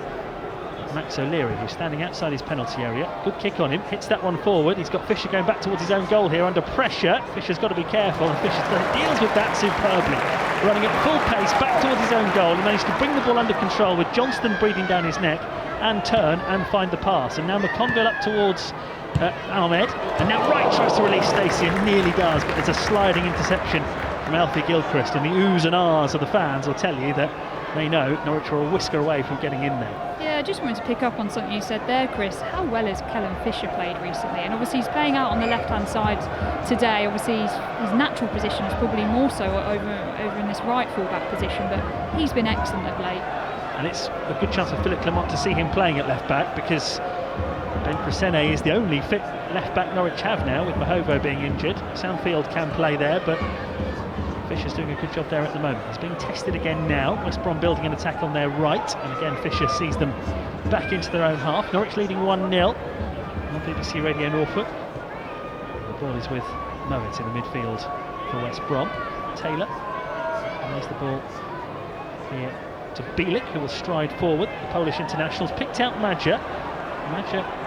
Speaker 1: Max O'Leary, who's standing outside his penalty area. Good kick on him, hits that one forward. He's got Fisher going back towards his own goal here under pressure. Fisher's got to be careful, and Fisher deals with that superbly. Running at full pace back towards his own goal. He managed to bring the ball under control with Johnston breathing down his neck and turn and find the pass. And now McConville up towards Ahmed, and now Wright tries to release Stacey and nearly does, but there's a sliding interception from Alfie Gilchrist, and the oohs and ahs of the fans will tell you that they know Norwich are a whisker away from getting in there.
Speaker 2: Yeah, I just wanted to pick up on something you said there, Chris. How well has Kellen Fisher played recently? And obviously he's playing out on the left-hand side today. Obviously his natural position is probably more so over in this right full-back position, but he's been excellent of late. And
Speaker 1: it's a good chance for Philip Clement to see him playing at left-back, because Ben Crescene is the only fit left-back Norwich have now, with Mahovo being injured. Soundfield can play there, but Fisher's doing a good job there at the moment. He's being tested again now. West Brom building an attack on their right, and again Fisher sees them back into their own half. Norwich leading 1-0 on BBC Radio Norfolk. The ball is with Mowat in the midfield for West Brom. Taylor plays the ball here to Bielik, who will stride forward. The Polish internationals picked out Madja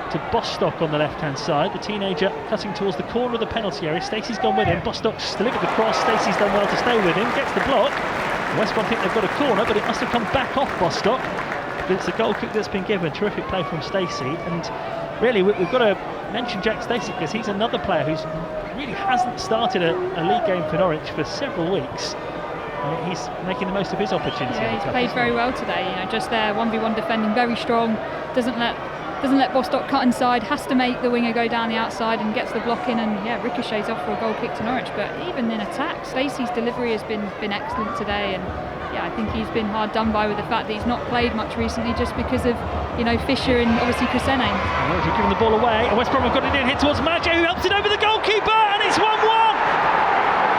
Speaker 1: to Bostock on the left-hand side. The teenager cutting towards the corner of the penalty area. Stacey's gone with him. Bostock's delivered the cross. Stacey's done well to stay with him. Gets the block. West Brom think they've got a corner, but it must have come back off Bostock. But it's a goal kick that's been given. Terrific play from Stacey. And really, we've got to mention Jack Stacey, because he's another player who's really hasn't started a league game for Norwich for several weeks. He's making the most of his opportunity.
Speaker 2: Yeah, he's played very well today. You know, just there, 1v1 defending, very strong. Doesn't let doesn't let Bostock cut inside, has to make the winger go down the outside and gets the block in, and ricochets off for a goal kick to Norwich. But even in attack, Stacey's delivery has been excellent today, and I think he's been hard done by with the fact that he's not played much recently just because of Fisher and obviously Crescene.
Speaker 1: Norwich have given the ball away, and West Brom have got it in here towards Madger, who helps it over the goalkeeper, and it's 1-1.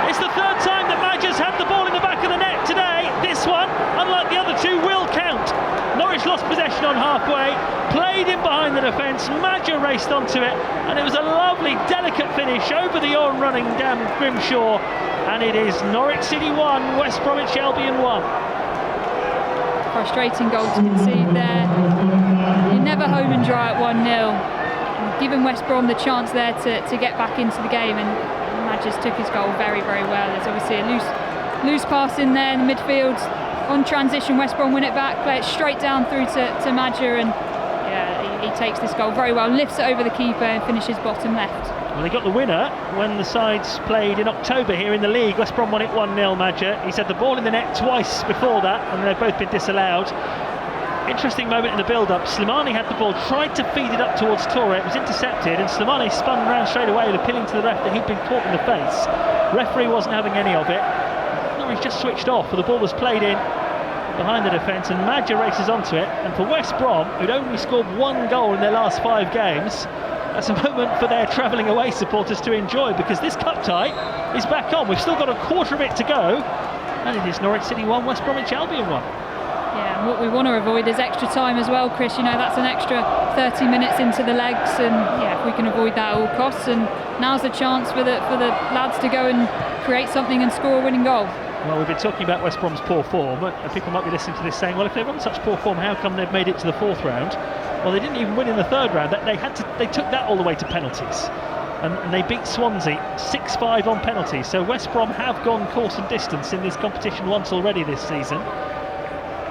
Speaker 1: It's the third time that Madger's had the ball in the back of the net today. This one, unlike the other two, will count. Norwich lost possession on halfway, played in behind the defence, Madger raced onto it, and it was a lovely, delicate finish over the on-running Dan Grimshaw, and it is Norwich City 1, West Bromwich Albion 1.
Speaker 2: Frustrating goal to concede there. You're never home and dry at 1-0. Given West Brom the chance there to get back into the game, and Madger's took his goal very, very well. There's obviously a loose pass in there in the midfield. On transition, West Brom win it back, play it straight down through to Madger, and he takes this goal very well, lifts it over the keeper and finishes bottom left.
Speaker 1: Well, they got the winner when the sides played in October here in the league. West Brom won it 1-0, Madger. He's had the ball in the net twice before that, and they've both been disallowed. Interesting moment in the build-up. Slimani had the ball, tried to feed it up towards Torre. It was intercepted, and Slimani spun round straight away, appealing to the ref that he'd been caught in the face. Referee wasn't having any of it. Norwich just switched off, but the ball was played in behind the defence, and Madger races onto it. And for West Brom, who'd only scored one goal in their last 5 games, that's a moment for their travelling away supporters to enjoy, because this cup tie is back on. We've still got a quarter of it to go, and it is Norwich City 1, West Bromwich Albion 1.
Speaker 2: Yeah, and what we want to avoid is extra time as well, Chris. That's an extra 30 minutes into the legs, and if we can avoid that at all costs, and now's the chance for the lads to go and create something and score a winning goal.
Speaker 1: Well, we've been talking about West Brom's poor form, and people might be listening to this saying, well, if they're on such poor form, how come they've made it to the 4th round? Well, they didn't even win in the 3rd round. They took that all the way to penalties, and they beat Swansea 6-5 on penalties. So West Brom have gone course and distance in this competition once already this season,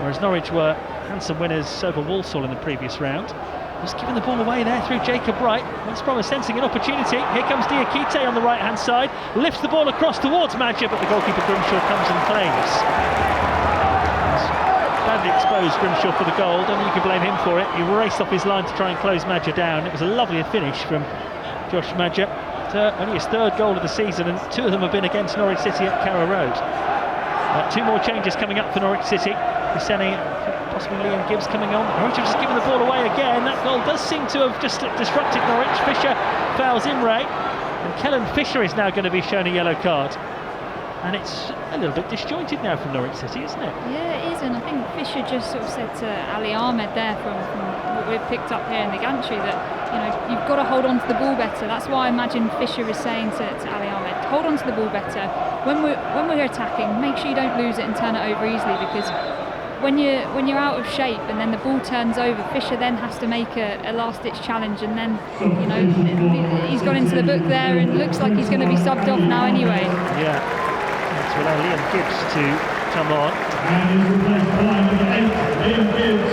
Speaker 1: whereas Norwich were handsome winners over Walsall in the previous round. Just giving the ball away there through Jacob Wright. West Brom is sensing an opportunity. Here comes Diakite on the right-hand side, lifts the ball across towards Madger, but the goalkeeper Grimshaw comes and claims. Badly exposed, Grimshaw, for the goal. Don't think you can blame him for it. He raced off his line to try and close Madger down. It was a lovely finish from Josh Madger. Only his 3rd goal of the season, and 2 of them have been against Norwich City at Carrow Road. 2 more changes coming up for Norwich City. Husseini, possibly Liam Gibbs coming on. Norwich have just given the ball away again. That goal does seem to have just disrupted Norwich. Fisher fouls Imre, and Kellen Fisher is now going to be shown a yellow card. And it's a little bit disjointed now from Norwich City, isn't it?
Speaker 2: Yeah, it is, and I think Fisher just sort of said to Ali Ahmed there from what we've picked up here in the gantry that you've got to hold on to the ball better. That's why I imagine Fisher is saying to Ali Ahmed, hold on to the ball better. When we're attacking, make sure you don't lose it and turn it over easily, because when you're out of shape and then the ball turns over, Fisher then has to make a last-ditch challenge, and then he's gone into the book there, and looks like he's going to be subbed off now anyway.
Speaker 1: Yeah. To allow Liam Gibbs to come on.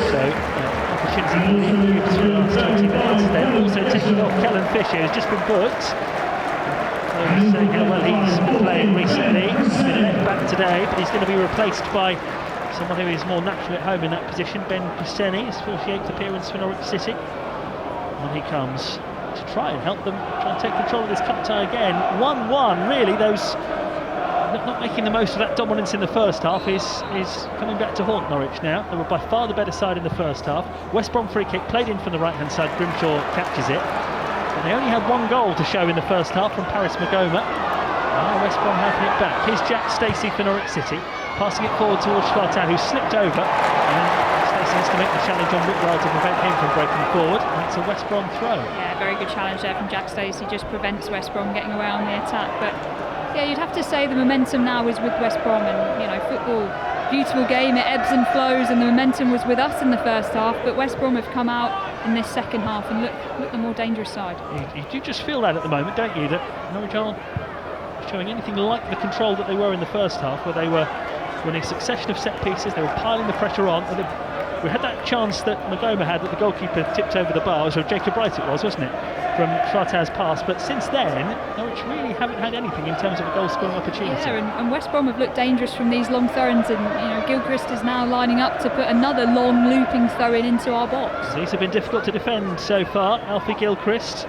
Speaker 1: So, opportunity for Liam Gibbs for the last 20 minutes. They're also taking off Kellen Fisher, who's just been booked. So saying how well he's been playing recently. He's been left back today, but he's going to be replaced by someone who is more naturally at home in that position, Ben Cresene, his 48th appearance for Norwich City. And he comes to try and help them try and take control of this cup tie again. 1-1, really. Those not making the most of that dominance in the first half is coming back to haunt Norwich now. They were by far the better side in the first half. West Brom free kick played in from the right-hand side. Grimshaw captures it. And they only had 1 goal to show in the first half from Paris Magoma. West Brom having it back. Here's Jack Stacey for Norwich City, passing it forward towards Schwartau, who slipped over. And Stacey has to make the challenge on Whitwell to prevent him from breaking forward. And it's a West Brom throw. Yeah,
Speaker 2: very good challenge there from Jack Stacey. Just prevents West Brom getting away on the attack. But yeah, you'd have to say the momentum now is with West Brom, and football, beautiful game, it ebbs and flows, and the momentum was with us in the first half, but West Brom have come out in this second half and look the more dangerous side. You do just feel that at the moment, don't you, that Norwich aren't showing anything like the control that they were in the first half, where they were winning a succession of set pieces, they were piling the pressure on, and
Speaker 1: We had that chance that Magoma had that the goalkeeper tipped over the bar, so Jacob Wright it was, wasn't it, from Schwartau's pass. But since then, Norwich really haven't had anything in terms of a goal-scoring opportunity.
Speaker 2: Yeah, and West Brom have looked dangerous from these long throw-ins, and Gilchrist is now lining up to put another long looping throw-in into our box.
Speaker 1: These have been difficult to defend so far. Alfie Gilchrist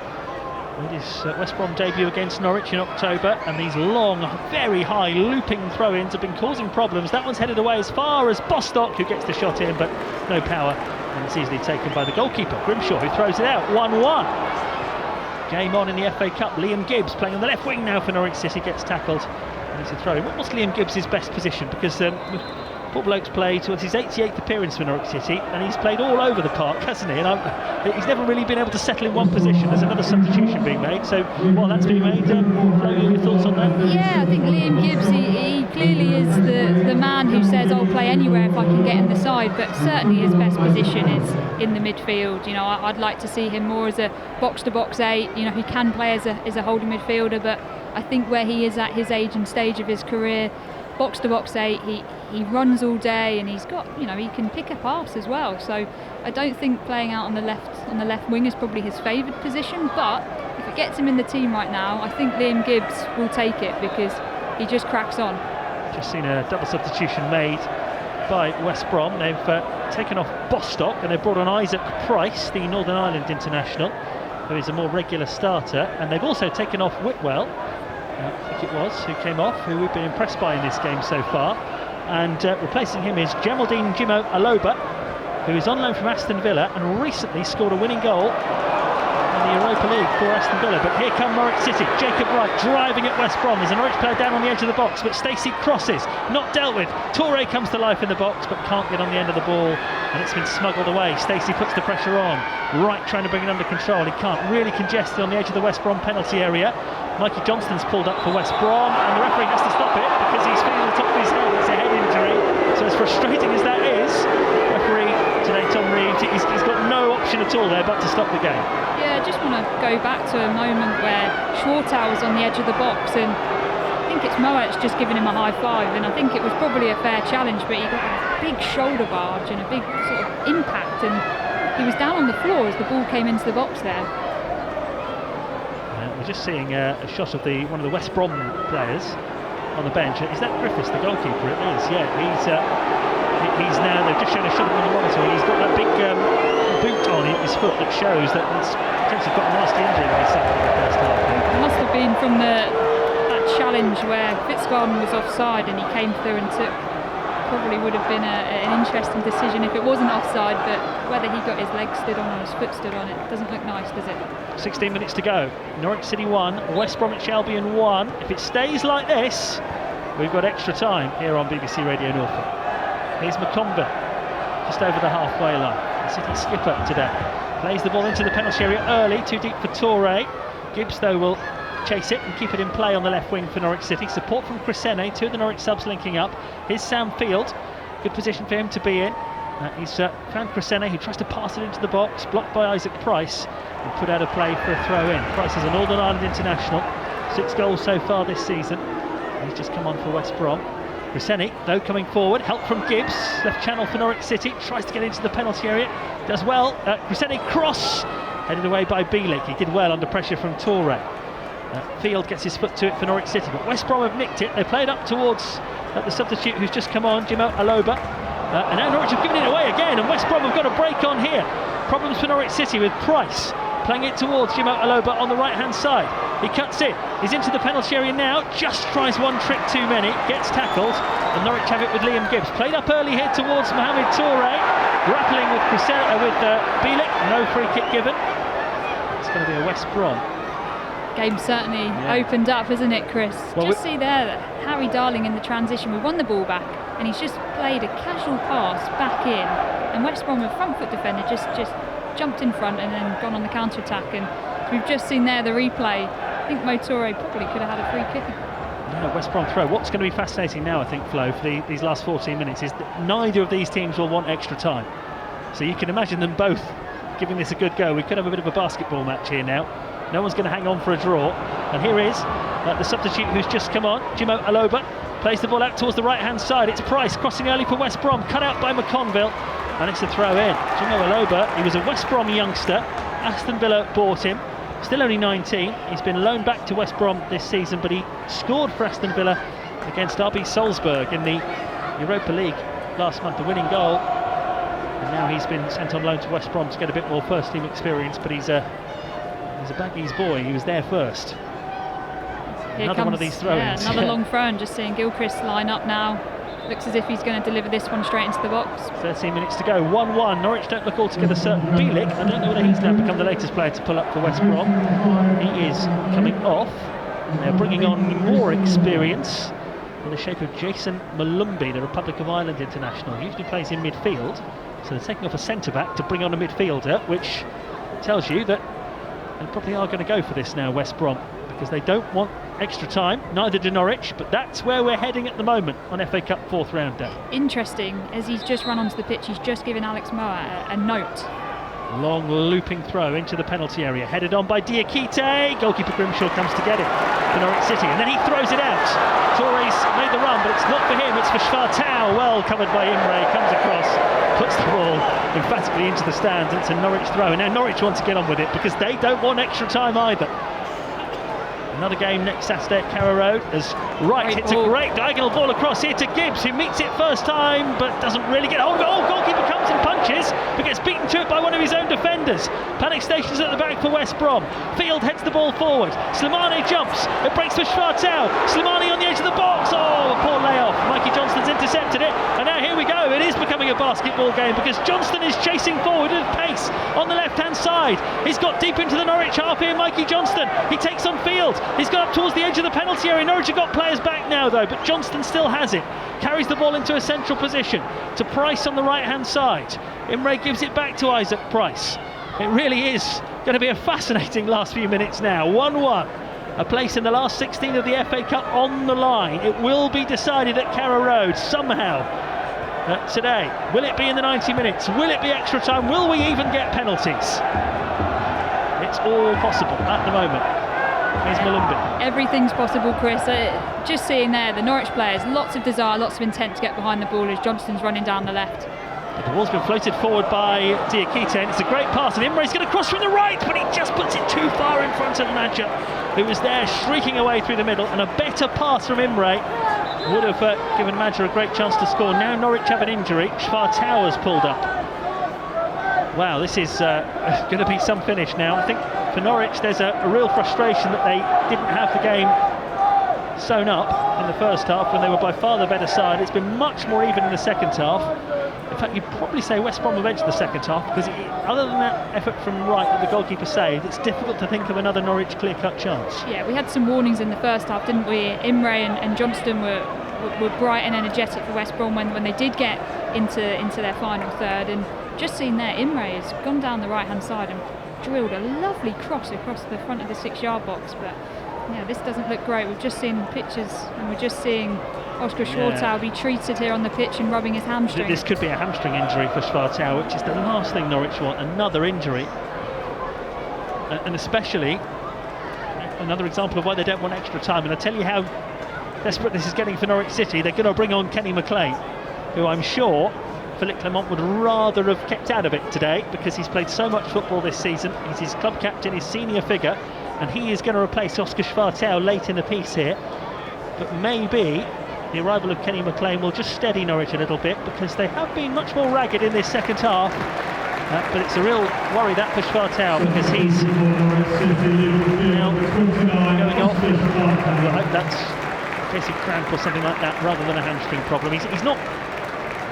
Speaker 1: with his West Brom debut against Norwich in October, and these long, very high looping throw-ins have been causing problems. That one's headed away as far as Bostock, who gets the shot in, but no power, and it's easily taken by the goalkeeper, Grimshaw, who throws it out. 1-1. Game on in the FA Cup. Liam Gibbs playing on the left wing now for Norwich City, gets tackled, and it's a throw-in. What's Liam Gibbs' best position? Because Paul Bloke's played towards his 88th appearance for Norwich City, and he's played all over the park, hasn't he? And he's never really been able to settle in one position. There's another substitution being made, so while that's being made, Flo, your thoughts on that?
Speaker 2: Yeah, I think Liam Gibbs, he clearly is the man who says I'll play anywhere if I can get in the side, but certainly his best position is in the midfield. I'd like to see him more as a box-to-box 8. He can play as a holding midfielder, but I think where he is at his age and stage of his career, box-to-box 8, he runs all day, and he's got, he can pick a pass as well. So I don't think playing out on the left wing is probably his favoured position, but if it gets him in the team right now, I think Liam Gibbs will take it because he just cracks on.
Speaker 1: Just seen a double substitution made by West Brom. They've taken off Bostock and they've brought on Isaac Price, the Northern Ireland international, who is a more regular starter, and they've also taken off Whitwell, I think it was, who came off, who we've been impressed by in this game so far, and replacing him is Geraldine Jimo Aloba, who is on loan from Aston Villa and recently scored a winning goal in the Europa League for Aston Villa. But here come Norwich City. Jacob Wright driving at West Brom. There's a Norwich player down on the edge of the box, but Stacey crosses, not dealt with. Toure comes to life in the box but can't get on the end of the ball, and it's been smuggled away. Stacey puts the pressure on. Wright trying to bring it under control. He can't. Really congested on the edge of the West Brom penalty area. Mikey Johnston's pulled up for West Brom, and the referee has to stop it because he's feeling the top of his head. It's a head injury. So as frustrating as that is, referee today, Tom Reed, he's got no option at all there but to stop the game.
Speaker 2: Yeah, I just want to go back to a moment where Schwartau was on the edge of the box, and I think it's Moat's just giving him a high five, and I think it was probably a fair challenge, but he got a big shoulder barge and a big sort of impact, and he was down on the floor as the ball came into the box there.
Speaker 1: We're just seeing a shot of one of the West Brom players on the bench. Is that Griffiths, the goalkeeper? It is, yeah. He's now, they've just shown a shot of him on the monitor. He's got that big boot on his foot that shows that he's potentially got a nasty injury when he suffered in the first half.
Speaker 2: It must have been from that challenge where Fitzgarden was offside and he came through and took. Probably would have been an interesting decision if it wasn't offside, but whether he got his leg stood on or his foot stood on, it doesn't look nice, does it?
Speaker 1: 16 minutes to go. Norwich City 1, West Bromwich Albion 1. If it stays like this, we've got extra time here on BBC Radio Norfolk. Here's McConville, just over the halfway line. The City skipper today plays the ball into the penalty area early, too deep for Toure. Gibbs, though, will chase it and keep it in play on the left wing for Norwich City. Support from Crescene, two of the Norwich subs linking up. Here's Sam Field, good position for him to be in. He's found Crescene, who tries to pass it into the box, blocked by Isaac Price, and put out a play for a throw-in. Price is a Northern Ireland international, 6 goals so far this season. He's just come on for West Brom. Crescene, though, coming forward, help from Gibbs, left channel for Norwich City, tries to get into the penalty area, does well. Crescene cross, headed away by Bielik. He did well under pressure from Toure. Field gets his foot to it for Norwich City, but West Brom have nicked it. They played up towards the substitute who's just come on, Jimo Aloba, and now Norwich have given it away again, and West Brom have got a break on here. Problems for Norwich City with Price playing it towards Jimo Aloba on the right hand side. He cuts in, he's into the penalty area now, just tries one trick too many, gets tackled, and Norwich have it with Liam Gibbs. Played up early here towards Mohamed Toure, grappling with Bielik, no free kick given. It's going to be a West Brom.
Speaker 2: Game certainly opened up, hasn't it, Chris? Well, just see there that Harry Darling in the transition, we won the ball back, and he's just played a casual pass back in, and West Brom, a front foot defender, just jumped in front and then gone on the counter attack, and we've just seen there the replay. I think Mo Toure probably could have had a free kick.
Speaker 1: Yeah, West Brom throw. What's going to be fascinating now, I think, Flo, for these last 14 minutes is that neither of these teams will want extra time. So you can imagine them both giving this a good go. We could have a bit of a basketball match here now. No one's going to hang on for a draw. And here is the substitute who's just come on, Jimo Aloba. Plays the ball out towards the right-hand side. It's Price crossing early for West Brom. Cut out by McConville. And it's a throw in. Jungo Aloba, he was a West Brom youngster. Aston Villa bought him. Still only 19. He's been loaned back to West Brom this season, but he scored for Aston Villa against RB Salzburg in the Europa League last month, the winning goal. And now he's been sent on loan to West Brom to get a bit more first-team experience, but he's a Baggies boy. He was there first. Another one of these throw-ins.
Speaker 2: Yeah, another long throw, and just seeing Gilchrist line up now. Looks as if he's going to deliver this one straight into the box.
Speaker 1: 13 minutes to go, 1-1. Norwich don't look altogether certain. Bielik, I don't know whether he's now become the latest player to pull up for West Brom. He is coming off. They're bringing on more experience in the shape of Jason Malumbi, the Republic of Ireland international. He usually plays in midfield, so they're taking off a centre-back to bring on a midfielder, which tells you that they probably are going to go for this now, West Brom, because they don't want extra time, neither do Norwich, but that's where we're heading at the moment on FA Cup fourth round day. Interesting,
Speaker 2: as he's just run onto the pitch, he's just given Alex Moa a note.
Speaker 1: Long looping throw into the penalty area, headed on by Diakite. Goalkeeper Grimshaw comes to get it for Norwich City, and then he throws it out. Torres made the run, but it's not for him, it's for Schwartau. Well covered by Imre, comes across, puts the ball emphatically into the stands, and it's a Norwich throw. And now Norwich want to get on with it because they don't want extra time either. Another game next Saturday at Carrow Road as Wright hits a great diagonal ball across here to Gibbs, who meets it first time but doesn't really get hold of it. Goalkeeper comes and punches but gets beaten to it by one of his own defenders. Panic stations at the back for West Brom. Field heads the ball forward. Slimani jumps. It breaks for Schwartau. Slimani on the edge of the box. Oh, a poor layoff. Mikey Johnston's intercepted it. And now here we go. It is becoming a basketball game because Johnston is chasing forward at pace on the left-hand side. He's got deep into the Norwich half here, Mikey Johnston. He takes on Field. He's got up towards the edge of the penalty area. Norwich have got players back now though, but Johnston still has it. Carries the ball into a central position to Price on the right-hand side. Imre gives it back to Isaac Price. It really is going to be a fascinating last few minutes now. 1-1. A place in the last 16 of the FA Cup on the line. It will be decided at Carrow Road somehow today. Will it be in the 90 minutes? Will it be extra time? Will we even get penalties? It's all possible at the moment. Here's Malumbi.
Speaker 2: Everything's possible, Chris. Just seeing there, the Norwich players, lots of desire, lots of intent to get behind the ball as Johnston's running down the left.
Speaker 1: The ball's been floated forward by Diakite, and it's a great pass, and Imre's going to cross from the right, but he just puts it too far in front of Nadja, who was there shrieking away through the middle, and a better pass from Imre would have given Nadja a great chance to score. Now Norwich have an injury. Schwartau has pulled up. Wow, this is going to be some finish now. I think for Norwich there's a real frustration that they didn't have the game sewn up in the first half when they were by far the better side. It's been much more even in the second half. In fact, you'd probably say West Brom have edged the second half because other than that effort from Wright that the goalkeeper saved, it's difficult to think of another Norwich clear-cut chance.
Speaker 2: Yeah, we had some warnings in the first half, didn't we? Imre and Johnston were bright and energetic for West Brom when they did get into their final third, and just seen there, Imre has gone down the right-hand side and drilled a lovely cross across the front of the 6-yard box, but yeah, this doesn't look great. We've just seen pictures and we're just seeing Oscar Schwartau be treated here on the pitch and rubbing his hamstring.
Speaker 1: This could be a hamstring injury for Schwartau, which is the last thing Norwich want, another injury. And especially another example of why they don't want extra time. And I tell you how desperate this is getting for Norwich City. They're going to bring on Kenny McLean, who I'm sure Philippe Clement would rather have kept out of it today because he's played so much football this season. He's his club captain, his senior figure, and he is going to replace Oscar Schwartau late in the piece here. But maybe the arrival of Kenny McLean will just steady Norwich a little bit because they have been much more ragged in this second half. But it's a real worry that for Schwartau because he's now going off. I hope that's a case of cramp or something like that rather than a hamstring problem. He's not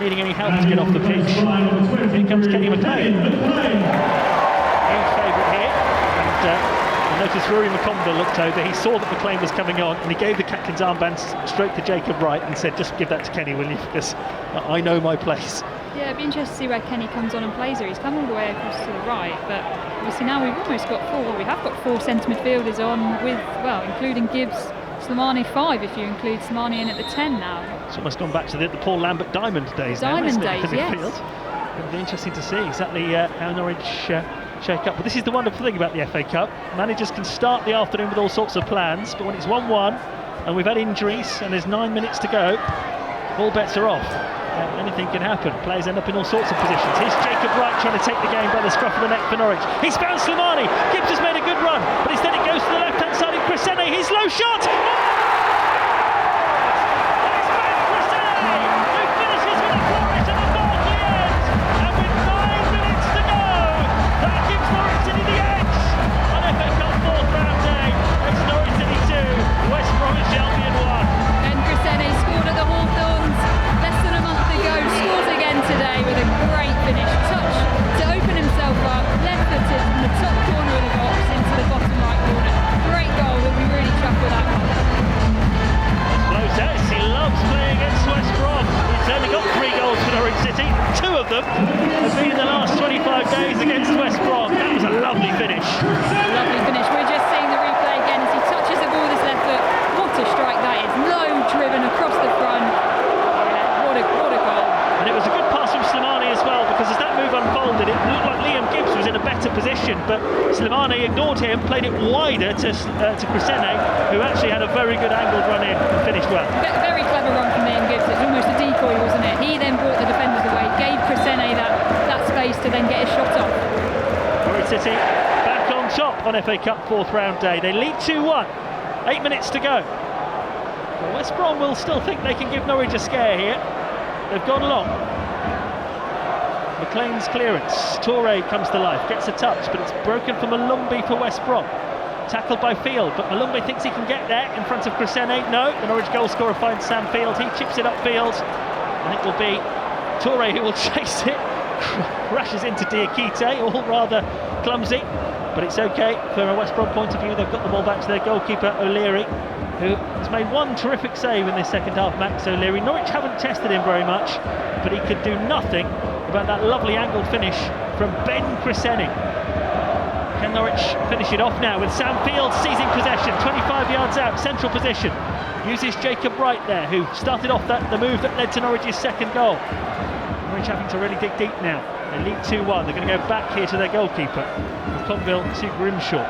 Speaker 1: needing any help to get off the pitch. Here comes Kenny McLean. Huge favourite here. And I noticed Rory McConville looked over. He saw that McLean was coming on and he gave the captain's armband straight to Jacob Wright and said, just give that to Kenny, will you, because I know my place.
Speaker 2: Yeah, it'd be interesting to see where Kenny comes on and plays here. He's come all the way across to the right, but obviously now we've almost got we have got four centre midfielders on with, well, including Gibbs, Slimani 5 if you include Slimani in at the 10 now.
Speaker 1: It's almost gone back to the Paul Lambert Diamond days
Speaker 2: Diamond
Speaker 1: now,
Speaker 2: days, yes.
Speaker 1: It'll be interesting to see exactly how Norwich shake up. But this is the wonderful thing about the FA Cup. Managers can start the afternoon with all sorts of plans, but when it's 1-1 and we've had injuries and there's 9 minutes to go, all bets are off. anything can happen. Players end up in all sorts of positions. Here's Jacob Wright trying to take the game by the scruff of the neck for Norwich. He's found Slimani. Gibbs has made a good run, but instead it goes to the left-hand side of Crescene. His low shot. West Bromwich Albion 1.
Speaker 2: And Crescene scored at the Hawthorns less than a month ago, scores again today with a great finish. Touch to open himself up, left-footed from the top corner of the box into the bottom right corner. Great goal, that we really chuffed with that one.
Speaker 1: Moses, he loves playing against West Brom. He's only got 3 goals for Norwich City. 2 of them have been in the last 25 days against West Brom. That was a lovely finish.
Speaker 2: Lovely finish. We're just seeing the replay again as he touches the ball with his left foot. What a strike that is. Low driven across the front. Yeah, what a goal.
Speaker 1: And it was a good pass from Slimani as well, because as that move unfolded, it looked like Liam Gibbs was in a better position, but Slimani ignored him, played it wider to Crescene, who actually had a very good angled run in and finished well.
Speaker 2: Very clever run from Liam Gibbs. It was almost a decoy, wasn't it? He then brought the defenders away, gave Crescene that space to then get his shot off.
Speaker 1: Norwich City back on top on FA Cup 4th round day. They lead 2-1. 8 minutes to go. Well, West Brom will still think they can give Norwich a scare here. They've gone long. McLean's clearance. Toure comes to life, gets a touch, but it's broken for Malumbi for West Brom. Tackled by Field, but Malumbi thinks he can get there in front of Crescene. No, the Norwich goal scorer finds Sam Field. He chips it upfield, and it will be Toure who will chase it. Crashes into Diakite, all rather clumsy, but it's okay from a West Brom point of view. They've got the ball back to their goalkeeper O'Leary, who has made one terrific save in this second half. Max O'Leary. Norwich haven't tested him very much, but he could do nothing about that lovely angled finish from Ben Crescene. Can Norwich finish it off now with Sam Field seizing possession, 25 yards out, central position. Uses Jacob Wright there, who started off the move that led to Norwich's second goal. Norwich having to really dig deep now. They lead 2-1. They're going to go back here to their goalkeeper. Conville to Grimshaw.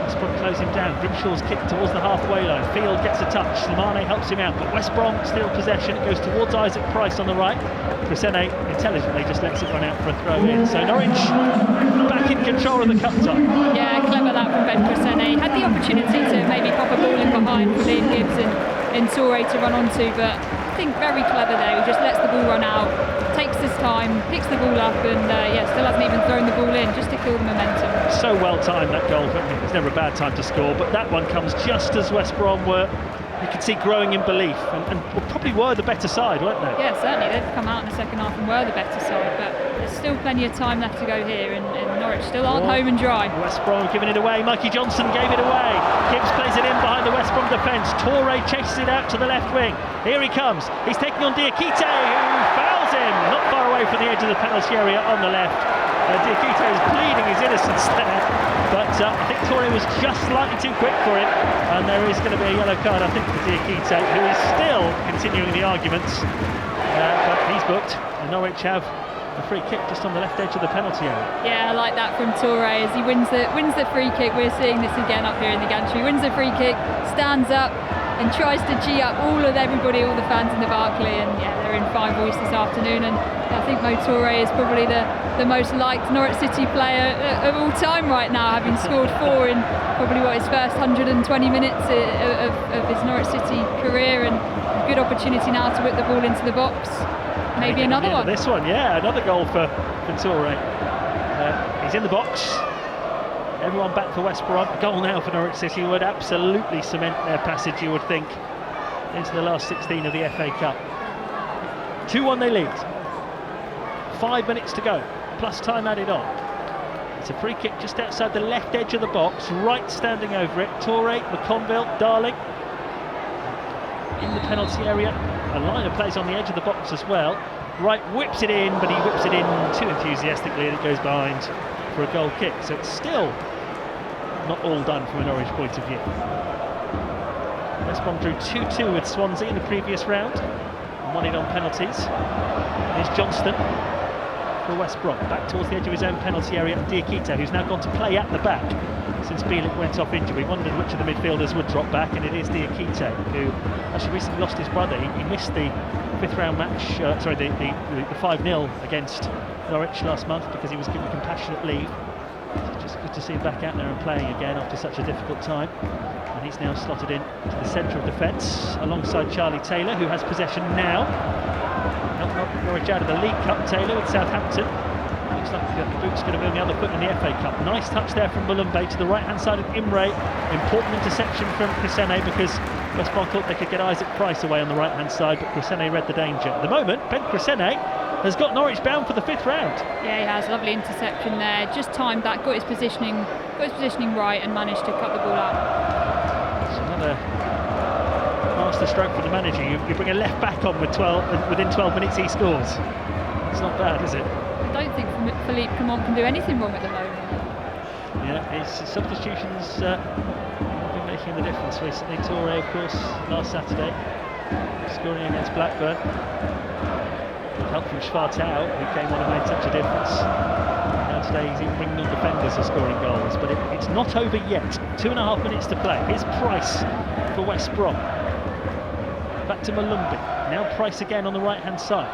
Speaker 1: West Brom close him down. Grimshaw's kick towards the halfway line. Field gets a touch. Slimani helps him out, but West Brom still possession. It goes towards Isaac Price on the right. Crescene intelligently just lets it run out for a throw in. So Norwich back in control of the cup tie.
Speaker 2: Yeah, clever that from Ben Crescene. Had the opportunity to maybe pop a ball in behind for Liam Gibbs and Toure to run onto, but I think very clever there. He just lets the ball run out, takes his time, picks the ball up, and still hasn't even thrown the ball in, just to kill the momentum.
Speaker 1: So well timed that goal. It's never a bad time to score, but that one comes just as West Brom were, you could see, growing in belief, and probably were the better side, weren't they?
Speaker 2: Yeah, certainly. They've come out in the second half and were the better side, but there's still plenty of time left to go here, and Norwich still aren't home and dry.
Speaker 1: West Brom giving it away. Mikey Johnson gave it away. Gibbs plays it in behind the West Brom defence. Toure chases it out to the left wing. Here he comes. He's taking on Diakite, who fouls him. Not far away from the edge of the penalty area on the left. Diakite is pleading his innocence there, but I think Toure was just slightly too quick for him, and there is going to be a yellow card, I think, for Diakite, who is still continuing the arguments, but he's booked, and Norwich have a free kick just on the left edge of the penalty area.
Speaker 2: Yeah, I like that from Toure as he wins the free kick. We're seeing this again up here in the gantry. Wins the free kick, stands up and tries to G up all the fans in the Barclay, and yeah, they're in fine voice this afternoon, and I think Mo Toure is probably the most liked Norwich City player of all time right now, having scored 4 in probably his first 120 minutes of his Norwich City career, and a good opportunity now to whip the ball into the box. Maybe another one.
Speaker 1: This one, yeah, another goal for Toure. He's in the box. Everyone back for West Brom. A goal now for Norwich City would absolutely cement their passage, you would think, into the last 16 of the FA Cup. 2-1 they lead. 5 minutes to go, plus time added on. It's a free kick just outside the left edge of the box. Wright standing over it. Toure, McConville, Darling in the penalty area. A line of players on the edge of the box as well. Wright whips it in, but he whips it in too enthusiastically, and it goes behind for a goal kick. So it's still not all done from a Norwich point of view. West Brom drew 2-2 with Swansea in the previous round and won it on penalties. Here's Johnston for West Brom, back towards the edge of his own penalty area. Diakite, who's now gone to play at the back since Bielik went off injury. We wondered which of the midfielders would drop back, and it is Diakite, who actually recently lost his brother. He missed the fifth round match, the 5-0 against Norwich last month, because he was given compassionate leave. It's just good to see him back out there and playing again after such a difficult time. And he's now slotted in to the centre of defence alongside Charlie Taylor, who has possession now. Not Norwich out of the League Cup. Taylor with Southampton. Looks like the boot's going to be on the other foot in the FA Cup. Nice touch there from Malumbe to the right hand side of Imre. Important interception from Crescene, because West Brom thought they could get Isaac Price away on the right hand side, but Crescene read the danger. At the moment, Ben Crescene has got Norwich bound for the 5th round. Yeah,
Speaker 2: he has. Lovely interception there. Just timed that, got his positioning right, and managed to cut the ball out.
Speaker 1: It's another master stroke for the manager. You bring a left back on with 12, and within 12 minutes he scores. It's not bad, is it?
Speaker 2: I don't think Philippe Clement can do anything wrong at the moment.
Speaker 1: Yeah, his substitutions have been making the difference recently. Toure, of course, last Saturday, scoring against Blackburn. Help from Schwartau, who came on and made such a difference. Now today he's even bringing on defenders who are scoring goals, but it's not over yet. 2.5 minutes to play. Here's Price for West Brom. Back to Malumbi. Now Price again on the right-hand side.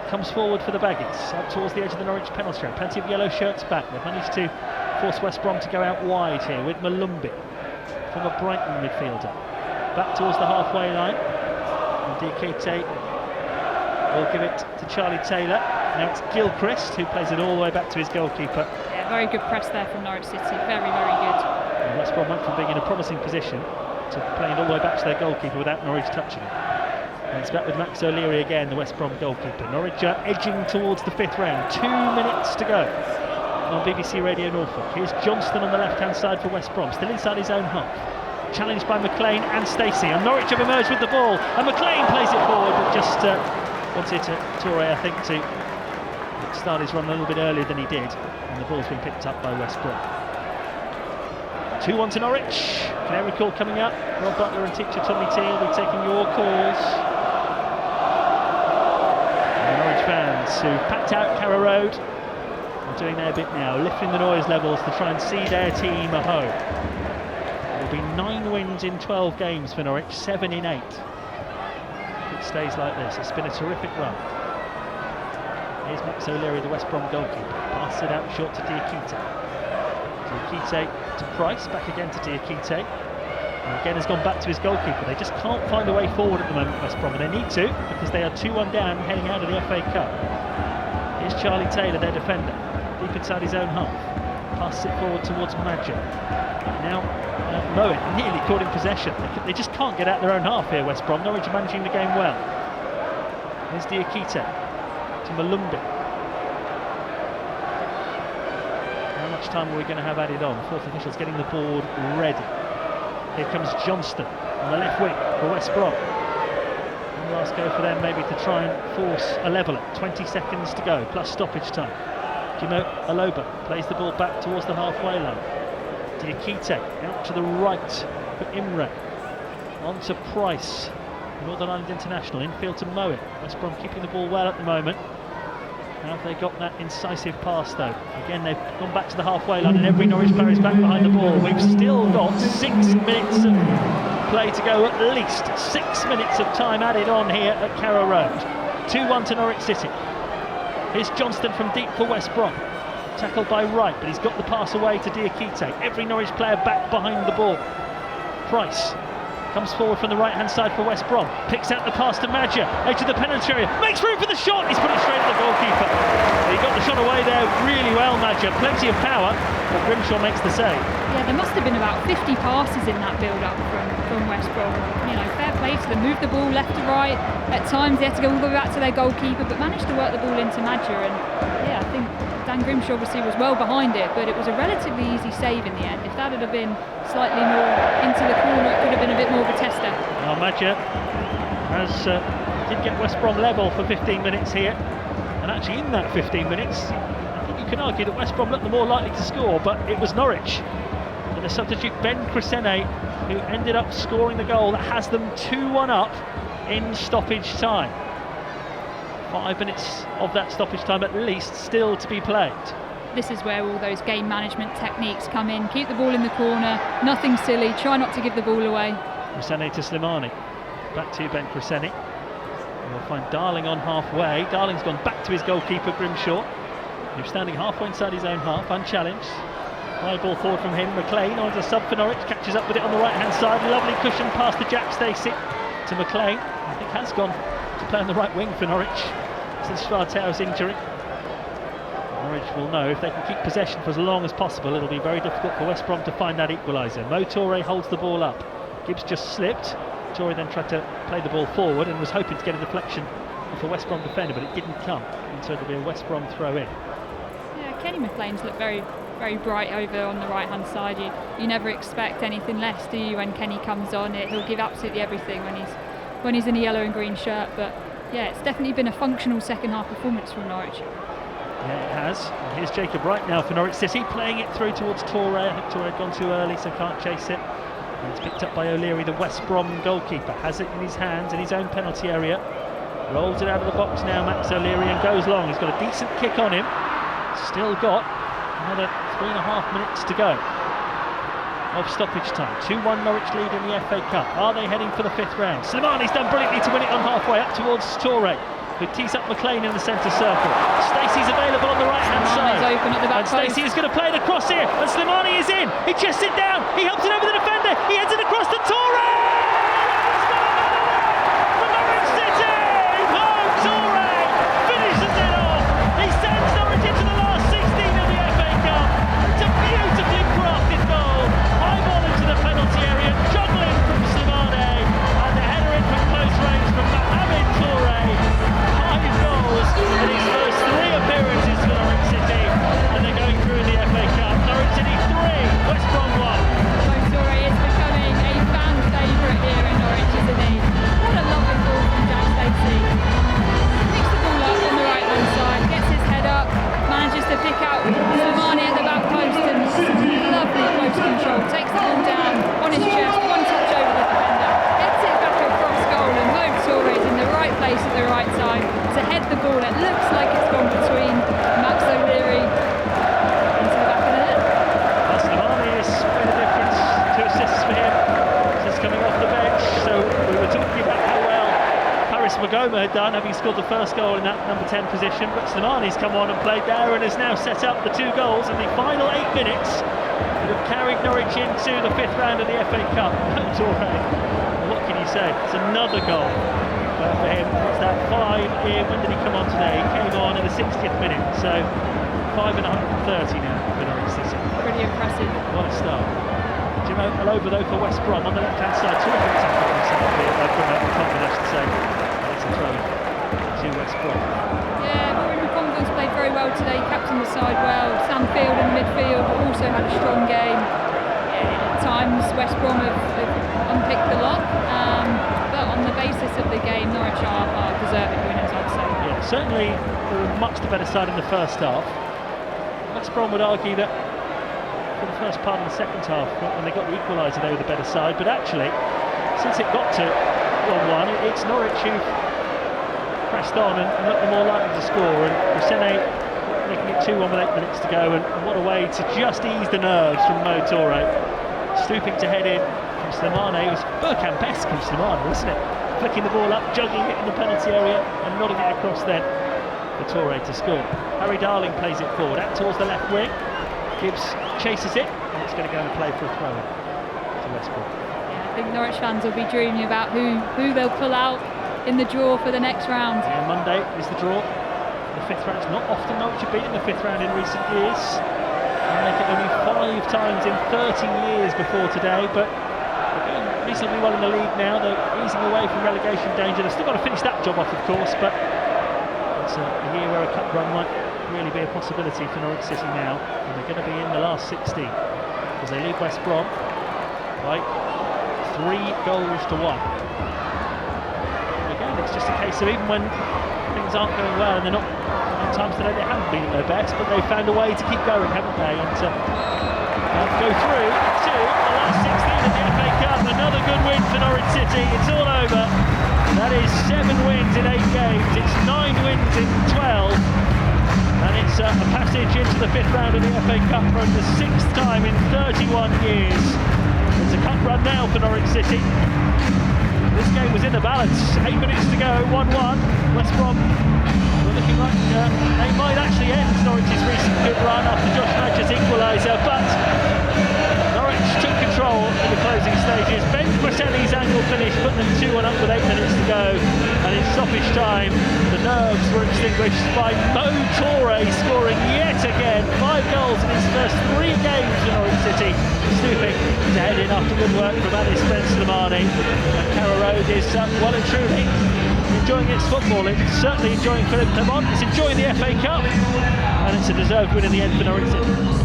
Speaker 1: Comes forward for the Baggies, up towards the edge of the Norwich penalty area. Plenty of yellow shirts back. They've managed to force West Brom to go out wide here with Malumbi from a Brighton midfielder. Back towards the halfway line. And Diakite will give it to Charlie Taylor. Now it's Gilchrist who plays it all the way back to his goalkeeper.
Speaker 2: Yeah, very good press there from Norwich City. Very, very good.
Speaker 1: And West Brom went from being in a promising position to playing it all the way back to their goalkeeper without Norwich touching it. And it's back with Max O'Leary again, the West Brom goalkeeper. Norwich are edging towards the 5th round. 2 minutes to go on BBC Radio Norfolk. Here's Johnston on the left-hand side for West Brom, still inside his own half. Challenged by McLean and Stacey. And Norwich have emerged with the ball. And McLean plays it forward, but just wanted Toure, I think, to start his run a little bit earlier than he did. And the ball's been picked up by West Brom. 2-1 to Norwich. Canary Call coming up. Rob Butler and teacher Tommy T will be taking your calls. Norwich fans who packed out Carrow Road are doing their bit now, lifting the noise levels to try and see their team at home. There will be 9 wins in 12 games for Norwich, 7 in 8. If it stays like this, it's been a terrific run. Here's Max O'Leary, the West Brom goalkeeper. Passes it out short to Diakite. Diakite to Price, back again to Diakite. And again has gone back to his goalkeeper. They just can't find a way forward at the moment, West Brom, and they need to, because they are 2-1 down heading out of the FA Cup. Here's Charlie Taylor, their defender, deep inside his own half. Passes it forward towards Madger. Now Mowat nearly caught in possession. They just can't get out their own half here, West Brom. Norwich are managing the game well. Here's Diakite to Malumbi. How much time are we going to have added on? Fourth official's getting the board ready. Here comes Johnston on the left wing for West Brom. One last go for them, maybe to try and force a leveller. 20 seconds to go, plus stoppage time. Jimo Aloba plays the ball back towards the halfway line. Diakite out to the right for Imre. On to Price, Northern Ireland international, infield to Mowat. West Brom keeping the ball well at the moment. How have they got that incisive pass though? Again, they've gone back to the halfway line and every Norwich player is back behind the ball. We've still got 6 minutes of play to go, at least 6 minutes of time added on here at Carrow Road. 2-1 to Norwich City. Here's Johnston from deep for West Brom. Tackled by Wright, but he's got the pass away to Diakite. Every Norwich player back behind the ball. Price comes forward from the right-hand side for West Brom. Picks out the pass to Madger, edge of the penalty area. Makes room for the shot. He's put it straight at the goalkeeper. He got the shot away there really well, Madger. Plenty of power, but Grimshaw makes the save.
Speaker 2: Yeah, there must have been about 50 passes in that build-up from West Brom. You know, fair play to them. Moved the ball left to right. At times they had to go all the way back to their goalkeeper, but managed to work the ball into Madger. And yeah, I think Dan Grimshaw obviously was well behind it, but it was a relatively easy save in the end. If that had been slightly more into the corner, it could have been a bit more of a tester.
Speaker 1: Well, Madger did get West Brom level for 15 minutes here, and actually in that 15 minutes I think you can argue that West Brom looked the more likely to score, but it was Norwich and the substitute Ben Crescene who ended up scoring the goal that has them 2-1 up in stoppage time. 5 minutes of that stoppage time at least still to be played.
Speaker 2: This is where all those game management techniques come in. Keep the ball in the corner, nothing silly, try not to give the ball away.
Speaker 1: Crescene to Slimani. Back to Ben Crescene. We'll find Darling on halfway. Darling's gone back to his goalkeeper, Grimshaw. He's standing halfway inside his own half, unchallenged. High ball forward from him. McLean on a sub for Norwich, catches up with it on the right-hand side. Lovely cushion pass to Jack Stacey, to McLean. I think has gone to play on the right wing for Norwich since Schwartau's injury. Norwich will know if they can keep possession for as long as possible, it'll be very difficult for West Brom to find that equaliser. Mo Toure holds the ball up. Gibbs just slipped. Toure then tried to play the ball forward and was hoping to get a deflection off a West Brom defender, but it didn't come, and so it'll be a West Brom throw in.
Speaker 2: Yeah, Kenny McLean's looked very bright over on the right hand side. You never expect anything less, do you, when Kenny comes on? He'll give absolutely everything when he's in a yellow and green shirt. But yeah, it's definitely been a functional second half performance from Norwich.
Speaker 1: Yeah, it has. And here's Jacob Wright now for Norwich City, playing it through towards Toure. I think Toure had gone too early, so can't chase it. And it's picked up by O'Leary, the West Brom goalkeeper. Has it in his hands in his own penalty area. Rolls it out of the box now, Max O'Leary, and goes long. He's got a decent kick on him. Still got another 3.5 minutes to go of stoppage time. 2-1 Norwich lead in the FA Cup. Are they heading for the 5th round? Slimani's done brilliantly to win it on halfway, up towards Toure, who tees up McLean in the centre circle. Stacey's available on the right-hand side.
Speaker 2: Open at the back
Speaker 1: and Stacey is going to play the cross here, and Slimani is in. He chests it down. He helps it over the defender. He heads it across to Toure. For Norwich City, Mo Toure finishes it off. He sends Norwich into the last 16 of the FA Cup. It's a beautifully crafted goal. High ball into the penalty area, juggling from Slimani, and the header in from close range from Mohamed Toure. In his first 3 appearances for Norwich City, and they're going through in the FA Cup. Norwich City 3, West Brom 1.
Speaker 2: Mo Toure is becoming a fan favourite here in Norwich, isn't he? What a lovely ball from Jack Stacey. Picks the ball up on the right hand side, gets his head up, manages to pick out Slimani at the back post, and lovely close control. Takes the ball down on his chest, one touch over the defender, heads it back across goal, and Mo Toure is in the right place at the right time to head the ball. It looks like it's gone between Max O'Leary into the back of the net.
Speaker 1: Slimani has made a difference. 2 assists for him since coming off the bench. So we were talking about how well Paris Magoma had done, having scored the first goal in that number 10 position, but Slimani's come on and played there and has now set up the 2 goals in the final 8 minutes that have carried Norwich into the 5th round of the FA Cup. Toure, what can you say? It's another goal. But for him, what's that, 5 in, when did he come on today? He came on in the 60th minute, so 5 in 130 now for Norwich City.
Speaker 2: Pretty impressive.
Speaker 1: What a start. Jim Aloba though for West Brom on the left-hand side, terrific tackle from McConville, I should say. That's a throw to West Brom.
Speaker 2: Yeah, Rory McConville's played very well today, captained the side well. Sam Field in midfield also had a strong game. Yeah, at times West Brom have unpicked the lock. But on the basis of the game, Norwich are deserving winners, I'd say.
Speaker 1: Yeah, certainly they were much the better side in the first half. West Brom would argue that for the first part of the second half, when they got the equaliser, they were the better side. But actually, since it got to 1-1, it's Norwich who've pressed on and looked more likely to score. And Rossene making it 2-1 with 8 minutes to go. And what a way to just ease the nerves from Mo Toure. Stooping to head in. Slimani, it was Bergkamp-esque from Slimani, wasn't it? Flicking the ball up, juggling it in the penalty area and nodding it across then for Toure to score. Harry Darling plays it forward, out towards the left wing. Gibbs chases it, and it's going to go and play for a throw to West Brom.
Speaker 2: Yeah, I think Norwich fans will be dreaming about who they'll pull out in the draw for the next round.
Speaker 1: Yeah, Monday is the draw. The 5th round. It's not often Norwich have beaten the 5th round in recent years. They make it only 5 times in 30 years before today, but reasonably well in the league now. They're easing away from relegation danger. They've still got to finish that job off, of course, but it's a year where a cup run might really be a possibility for Norwich City now, and they're going to be in the last 16 because they lead West Brom by 3 goals to 1. And again, it's just a case of even when things aren't going well, and they're not, at times today they haven't been at their best, but they've found a way to keep going, haven't they, and to go through to the last 16 of the FA Cup. Another good win for Norwich City. It's all over. That is 7 wins in 8 games. It's 9 wins in 12. And it's a passage into the 5th round of the FA Cup for the 6th time in 31 years. It's a cup run now for Norwich City. This game was in the balance. 8 minutes to go, 1-1. West Brom were looking like they might actually end Norwich's recent good run after Josh Fletcher's equaliser, but Norwich took control in the closing stages. Ben Quaselli's angle finish put them 2-1 up with 8 minutes to go, and in stoppage time the nerves were extinguished by Mo Torre scoring yet again 5 goals in his first 3 games for Norwich City, stooping to head in after good work from Anis Ben-Slimani. And Carrow Road is well and truly enjoying its football. It's certainly enjoying Philippe Clement, it's enjoying the FA Cup, and it's a deserved win in the end for Norwich City.